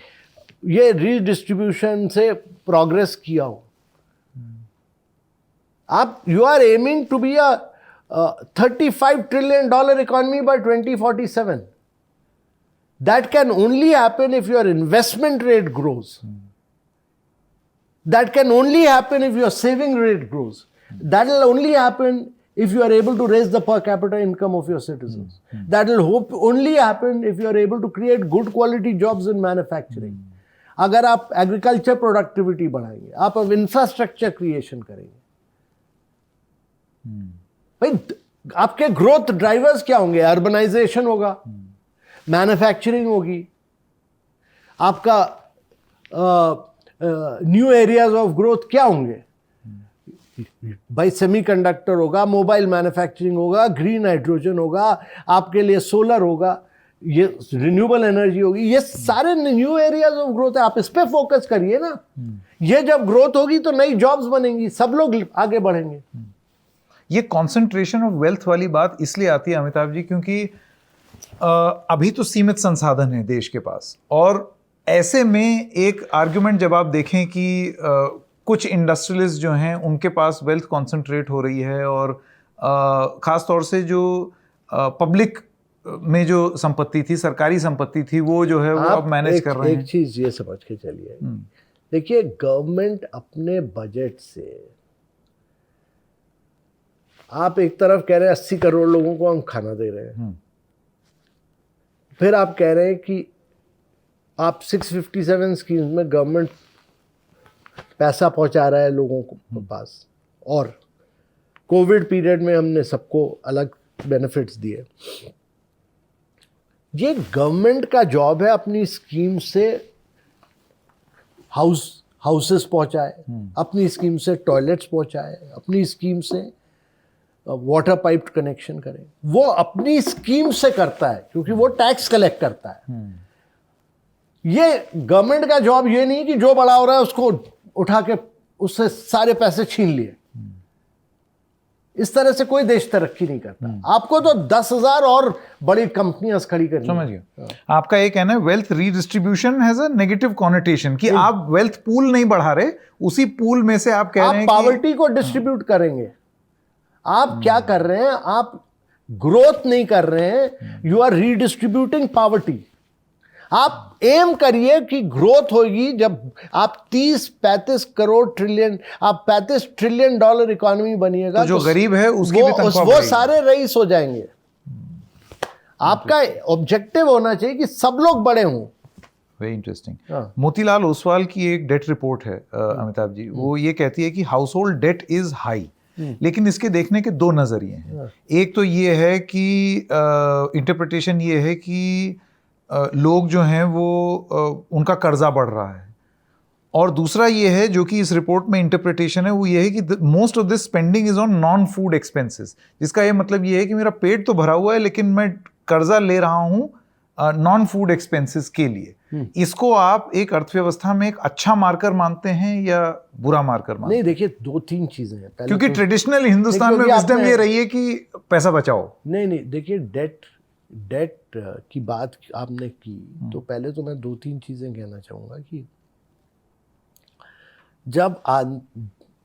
ये रीडिस्ट्रीब्यूशन से प्रोग्रेस किया हो। आप you are aiming to be a $35 trillion economy by 2047. That can only happen if your investment rate grows. That can only happen if your saving rate grows. That will only happen if you are able to raise the per capita income of your citizens. That will only happen if you are able to create good quality jobs in manufacturing. अगर आप agriculture productivity बढ़ाएंगे, आप अब infrastructure creation करेंगे, भाई आपके growth drivers क्या होंगे? अर्बनाइजेशन होगा, मैन्युफैक्चरिंग होगी, आपका न्यू एरियाज ऑफ ग्रोथ क्या होंगे? भाई सेमीकंडक्टर होगा, मोबाइल मैन्युफैक्चरिंग होगा, ग्रीन हाइड्रोजन होगा, आपके लिए सोलर होगा, ये रिन्यूएबल एनर्जी होगी, ये सारे न्यू एरियाज ऑफ ग्रोथ है। आप इस पे फोकस करिए ना। ये जब ग्रोथ होगी तो नई जॉब्स बनेंगी, सब लोग आगे बढ़ेंगे। ये कॉन्सेंट्रेशन ऑफ वेल्थ वाली बात इसलिए आती है अमिताभ जी, क्योंकि अभी तो सीमित संसाधन है देश के पास, और ऐसे में एक आर्ग्यूमेंट जब आप देखें कि कुछ इंडस्ट्रियलिस्ट जो हैं उनके पास वेल्थ कॉन्सेंट्रेट हो रही है, और ख़ास तौर से जो पब्लिक में जो संपत्ति थी, सरकारी संपत्ति थी, वो जो है वो अब मैनेज कर रहे हैं। एक चीज़ ये समझ के चलिए, देखिए गवर्नमेंट अपने बजट से, आप एक तरफ कह रहे हैं 80 करोड़ लोगों को हम खाना दे रहे हैं, फिर आप कह रहे हैं कि आप 657 स्कीम्स में गवर्नमेंट पैसा पहुंचा रहा है लोगों को पास, और कोविड पीरियड में हमने सबको अलग बेनिफिट्स दिए। ये गवर्नमेंट का जॉब है अपनी स्कीम से हाउसेस पहुंचाए, अपनी स्कीम से टॉयलेट्स पहुंचाए, अपनी स्कीम से वाटर पाइप कनेक्शन करे। वो अपनी स्कीम से करता है क्योंकि वो टैक्स कलेक्ट करता है। ये गवर्नमेंट का जॉब ये नहीं कि जो बड़ा हो रहा है उसको उठा के उससे सारे पैसे छीन लिए। इस तरह से कोई देश तरक्की नहीं करता। आपको तो 10,000 और बड़ी कंपनियां खड़ी करनी। समझ गया। आपका ये कहना है wealth redistribution has a negative connotation, कि आप वेल्थ पूल नहीं बढ़ा रहे, उसी पूल में से आप कह रहे हैं आप पॉवर्टी को डिस्ट्रीब्यूट करेंगे। आप क्या कर रहे हैं? आप ग्रोथ नहीं कर रहे हैं, यू आर रीडिस्ट्रीब्यूटिंग पॉवर्टी। आप एम करिए कि ग्रोथ होगी जब आप 30-35 करोड़ ट्रिलियन, आप 35 ट्रिलियन डॉलर इकोनॉमी बनिएगा, तो जो गरीब है उसकी भी तनख्वाह वो सारे रईस हो जाएंगे। आपका ऑब्जेक्टिव होना चाहिए कि सब लोग बड़े हों। Very interesting. मोतीलाल ओसवाल की एक डेट रिपोर्ट है अमिताभ जी, वो ये कहती है कि household debt is high, लेकिन इसके देखने के दो नजरिए हैं। एक तो ये है कि इंटरप्रिटेशन ये है कि लोग जो हैं वो उनका कर्जा बढ़ रहा है, और दूसरा ये है जो कि इस रिपोर्ट में इंटरप्रिटेशन है, वो ये है कि most of this spending is on non food expenses, जिसका ये मतलब ये है कि मेरा पेट तो भरा हुआ है लेकिन मैं कर्जा ले रहा हूँ नॉन फूड एक्सपेंसेस के लिए। इसको आप एक अर्थव्यवस्था में एक अच्छा मार्कर मानते हैं या बुरा मार्कर मानते हैं? नहीं, देखिए 2-3 चीजें हैं। क्योंकि ट्रेडिशनल हिंदुस्तान में विजडम ये रही है कि पैसा बचाओ। नहीं, देखिए डेट की बात आपने की, तो पहले तो मैं 2-3 चीजें कहना चाहूंगा कि जब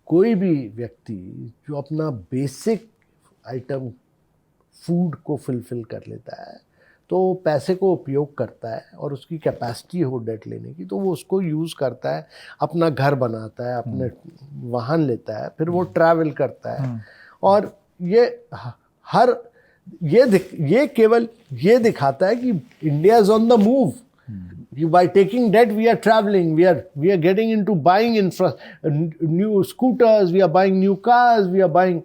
कोई भी व्यक्ति जो अपना बेसिक आइटम फूड को फुलफिल कर लेता है, तो पैसे को उपयोग करता है और उसकी कैपेसिटी हो डेट लेने की, तो वो उसको यूज़ करता है, अपना घर बनाता है, अपने वाहन लेता है, फिर वो ट्रैवल करता है। और ये केवल ये दिखाता है कि India is on the move. By taking debt, we are traveling. We are getting into buying new scooters. We are buying new cars. We are buying,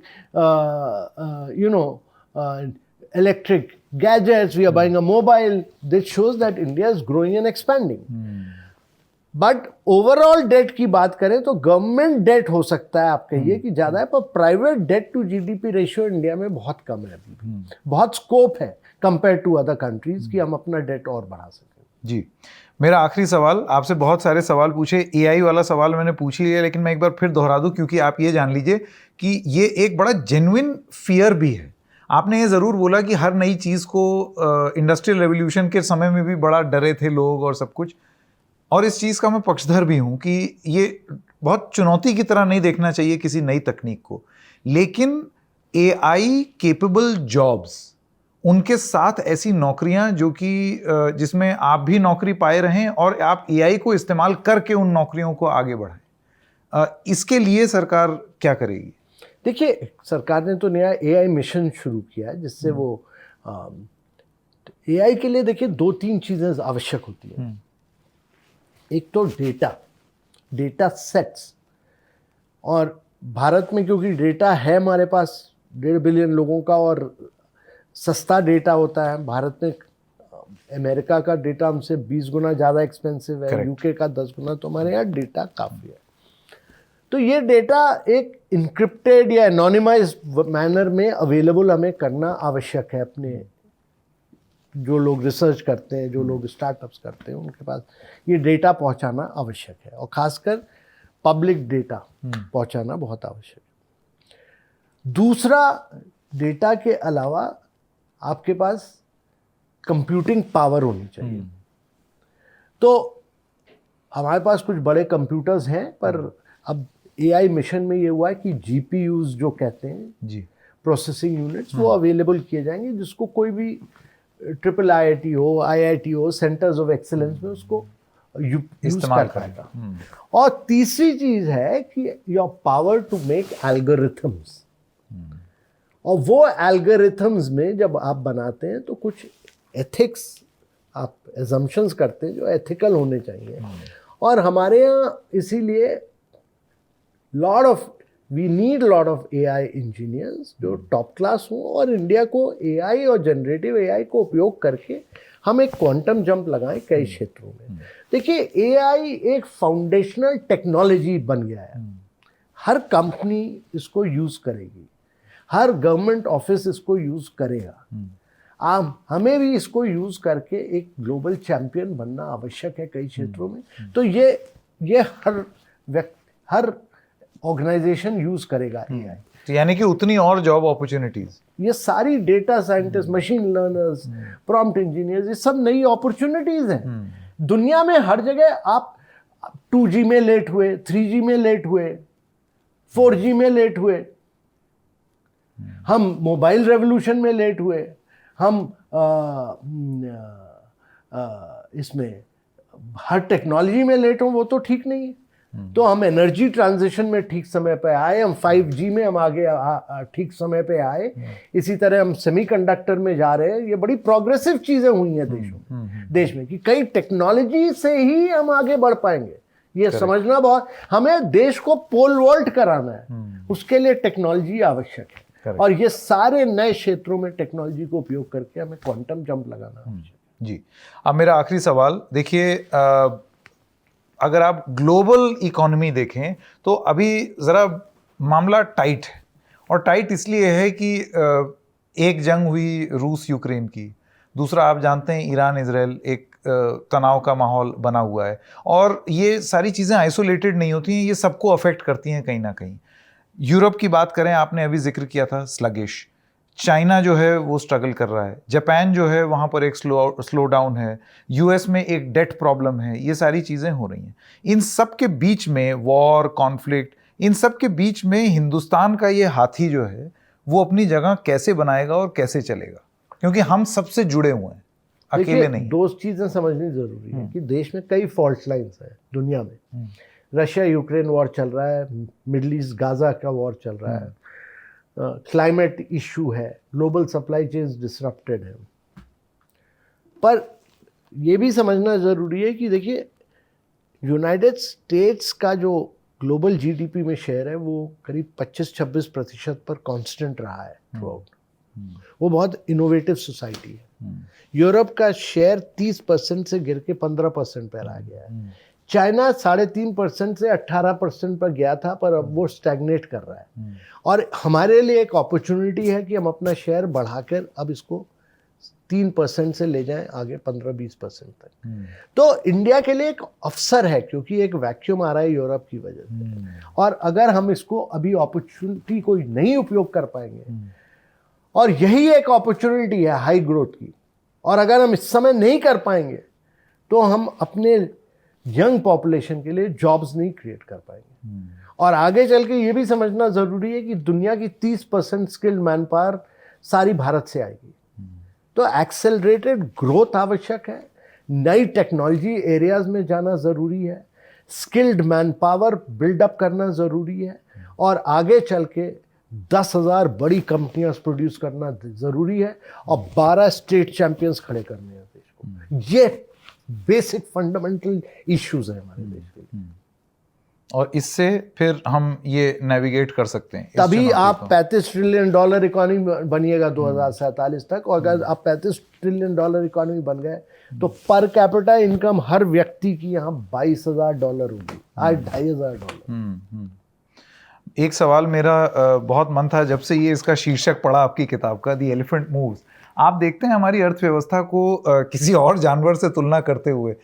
electric gadgets. We are buying a mobile. That shows that India is growing and expanding. But overall debt की बात करें तो government date हो सकता है, आप कहिए कि ज़्यादा है, पर private debt to GDP ratio India में बहुत कम है अभी भी। बहुत स्कोप है कंपेयर टू अदर कंट्रीज कि हम अपना डेट और बढ़ा सकें। जी, मेरा आखिरी सवाल, आपसे बहुत सारे सवाल पूछे, एआई वाला सवाल मैंने पूछ लिया, लेकिन मैं एक बार फिर दोहरा दूं, क्योंकि आप ये जान लीजिए कि ये एक बड़ा जेन्युइन फियर भी है। आपने ये ज़रूर बोला कि हर नई चीज़ को इंडस्ट्रियल रेवोल्यूशन के समय में भी बड़ा डरे थे लोग और सब कुछ, और इस चीज़ का मैं पक्षधर भी हूँ कि ये बहुत चुनौती की तरह नहीं देखना चाहिए किसी नई तकनीक को, लेकिन एआई केपेबल जॉब्स, उनके साथ ऐसी नौकरियां जो कि जिसमें आप भी नौकरी पाए रहें और आप एआई को इस्तेमाल करके उन नौकरियों को आगे बढ़ाएं, इसके लिए सरकार क्या करेगी? देखिए, सरकार ने तो नया एआई मिशन शुरू किया है, जिससे वो एआई के लिए देखिए 2-3 चीज़ें आवश्यक होती हैं। एक तो डेटा सेट्स, और भारत में क्योंकि डेटा है हमारे पास 1.5 बिलियन लोगों का और सस्ता डेटा होता है। भारत में अमेरिका का डेटा हमसे 20 गुना ज़्यादा एक्सपेंसिव है, यूके का 10 गुना, तो हमारे यहाँ डेटा काफ़ी है। तो ये डेटा एक इनक्रिप्टेड या एनोनिमाइज्ड मैनर में अवेलेबल हमें करना आवश्यक है। अपने जो लोग रिसर्च करते हैं, जो लोग स्टार्टअप्स करते हैं, उनके पास ये डेटा पहुंचाना आवश्यक है, और खासकर पब्लिक डेटा पहुंचाना बहुत आवश्यक है। दूसरा, डेटा के अलावा आपके पास कंप्यूटिंग पावर होनी चाहिए। तो हमारे पास कुछ बड़े कंप्यूटर्स हैं, पर अब एआई मिशन में ये हुआ है कि जीपीयूज जो कहते हैं जी, प्रोसेसिंग यूनिट्स, वो अवेलेबल किए जाएंगे, जिसको कोई भी ट्रिपल आईआईटी हो, आईआईटी हो, सेंटर्स ऑफ एक्सीलेंस में उसको यूज कर पाएगा। और तीसरी चीज है कि your power to make algorithms, और वो एल्गोरिथम्स में जब आप बनाते हैं तो कुछ एथिक्स आप एजम्पशंस करते हैं जो एथिकल होने चाहिए। और हमारे यहाँ इसीलिए we need lot of AI engineers जो टॉप क्लास हों, और इंडिया को एआई और जनरेटिव एआई को उपयोग करके हम एक क्वांटम जंप लगाएं कई क्षेत्रों में। देखिए, एआई एक फाउंडेशनल टेक्नोलॉजी बन गया है। हर कंपनी इसको यूज करेगी, हर गवर्नमेंट ऑफिस इसको यूज करेगा। हमें भी इसको यूज करके एक ग्लोबल चैंपियन बनना आवश्यक है कई क्षेत्रों में। तो ये हर ऑर्गेनाइजेशन यूज करेगा एआई। तो यानी कि उतनी और जॉब अपॉर्चुनिटीज, ये सारी data scientist, machine learners, prompt engineers, ये सब नई अपॉर्चुनिटीज हैं। दुनिया में हर जगह आप 2G में लेट हुए, 3G में लेट हुए, 4G में लेट हुए, हम मोबाइल रेवोल्यूशन में लेट हुए, हम इसमें हर टेक्नोलॉजी में लेट हो, वो तो ठीक नहीं है। तो हम एनर्जी ट्रांजिशन में ठीक समय पे आए, हम 5G में हम आगे ठीक समय पे आए, इसी तरह हम सेमीकंडक्टर में जा रहे हैं। ये बड़ी प्रोग्रेसिव चीजें हुई हैं देश में कि कई टेक्नोलॉजी से ही हम आगे बढ़ पाएंगे। ये समझना बहुत, हमें देश को पोल वॉल्ट कराना है, उसके लिए टेक्नोलॉजी आवश्यक है। और ये सारे नए क्षेत्रों में टेक्नोलॉजी को उपयोग करके हमें क्वांटम जंप लगाना आवश्यक है। जी, अब मेरा आखिरी सवाल, देखिए अगर आप ग्लोबल इकोनॉमी देखें तो अभी ज़रा मामला टाइट है, और टाइट इसलिए है कि एक जंग हुई रूस यूक्रेन की, दूसरा आप जानते हैं ईरान इजराइल, एक तनाव का माहौल बना हुआ है, और ये सारी चीज़ें आइसोलेटेड नहीं होती हैं, ये सबको अफेक्ट करती हैं कहीं ना कहीं। यूरोप की बात करें, आपने अभी जिक्र किया था स्लगिश, चाइना जो है वो स्ट्रगल कर रहा है, जापान जो है वहाँ पर एक स्लो डाउन है, यूएस में एक डेट प्रॉब्लम है, ये सारी चीज़ें हो रही हैं। इन सब के बीच में वॉर, कॉन्फ्लिक्ट, इन सब के बीच में हिंदुस्तान का ये हाथी जो है वो अपनी जगह कैसे बनाएगा और कैसे चलेगा, क्योंकि हम सबसे जुड़े हुए हैं, अकेले नहीं। दो चीज़ें समझनी ज़रूरी है कि देश में कई फॉल्ट लाइन्स हैं दुनिया में। रशिया यूक्रेन वॉर चल रहा है, मिडल ईस्ट गाजा का वॉर चल रहा है, क्लाइमेट इशू है, ग्लोबल सप्लाई चेन्स डिसरप्टेड है। पर यह भी समझना ज़रूरी है कि देखिए, यूनाइटेड स्टेट्स का जो ग्लोबल जीडीपी में शेयर है वो करीब 25-26% पर कांस्टेंट रहा है थ्रू आउट। वो बहुत इनोवेटिव सोसाइटी है। यूरोप का शेयर 30% से गिर के 15% पर आ गया है। चाइना 3.5% से 18% पर गया था, पर अब वो स्टैग्नेट कर रहा है। और हमारे लिए एक अपॉर्चुनिटी है कि हम अपना शेयर बढ़ाकर अब इसको 3% से ले जाएं आगे 15-20% तक। तो इंडिया के लिए एक अवसर है, क्योंकि एक वैक्यूम आ रहा है यूरोप की वजह से, और अगर हम इसको अभी अपॉर्चुनिटी को नहीं उपयोग कर पाएंगे, और यही एक अपॉर्चुनिटी है हाई ग्रोथ की, और अगर हम इस समय नहीं कर पाएंगे तो हम अपने यंग पॉपुलेशन के लिए जॉब्स नहीं क्रिएट कर पाएंगे। और आगे चल के ये भी समझना ज़रूरी है कि दुनिया की 30% स्किल्ड मैन पावर सारी भारत से आएगी। तो एक्सेलरेटेड ग्रोथ आवश्यक है, नई टेक्नोलॉजी एरियाज में जाना ज़रूरी है, स्किल्ड मैन पावर बिल्डअप करना ज़रूरी है, और आगे चल के 10,000 बड़ी कंपनियां प्रोड्यूस करना ज़रूरी है, और 12 स्टेट चैंपियंस खड़े करने हैं देश को। ये बेसिक फंडामेंटल इश्यूज हैं हमारे देश के लिए। और इससे फिर हम ये नेविगेट कर सकते हैं। तभी आप $35 ट्रिलियन इकोनॉमी बनिएगा 2047 तक, और अगर आप $35 ट्रिलियन इकोनॉमी बन गए तो पर कैपिटा इनकम हर व्यक्ति की यहाँ $22,000 होगी, आज $2,500। एक सवाल मेरा बहुत मन था जब से ये इसका शीर्षक पढ़ा आपकी किताब का, द एलिफेंट मूव्स। आप देखते हैं हमारी अर्थव्यवस्था को किसी और जानवर से तुलना करते हुए,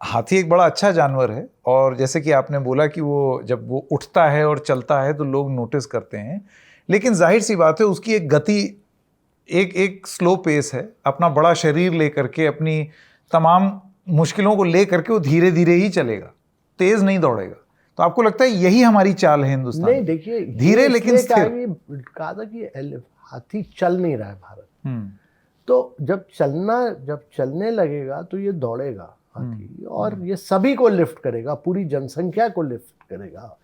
हाथी एक बड़ा अच्छा जानवर है, और जैसे कि आपने बोला कि वो जब वो उठता है और चलता है तो लोग नोटिस करते हैं, लेकिन जाहिर सी बात है उसकी एक गति, एक स्लो पेस है। अपना बड़ा शरीर लेकर के, अपनी तमाम मुश्किलों को लेकर के वो धीरे धीरे ही चलेगा, तेज नहीं दौड़ेगा। तो आपको लगता है यही हमारी चाल है हिंदुस्तान? नहीं, देखिए, धीरे लेकिन स्थिर। कहा था कि हाथी चल नहीं रहा है भारत, तो जब चलने लगेगा तो ये दौड़ेगा हाथी, और ये सभी को लिफ्ट करेगा, पूरी जनसंख्या को लिफ्ट करेगा,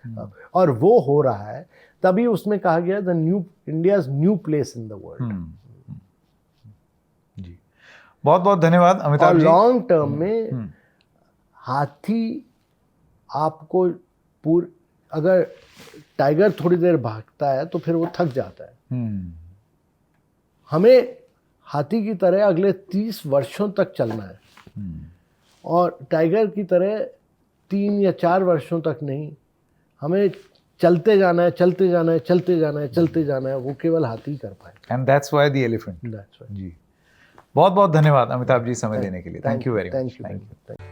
और वो हो रहा है। तभी उसमें कहा गया the new India's new place in the world. जी, बहुत बहुत धन्यवाद अमिताभ जी। लॉन्ग टर्म में हाथी आपको अगर टाइगर थोड़ी देर भागता है तो फिर वो थक जाता है। हमें हाथी की तरह अगले 30 वर्षों तक चलना है, और टाइगर की तरह 3 या 4 वर्षों तक नहीं। हमें चलते जाना है, चलते जाना है, चलते जाना है, चलते जाना है। वो केवल हाथी कर पाए। And that's why the elephant. जी, बहुत बहुत धन्यवाद अमिताभ जी समय देने के लिए। Thank you very much. Thank you.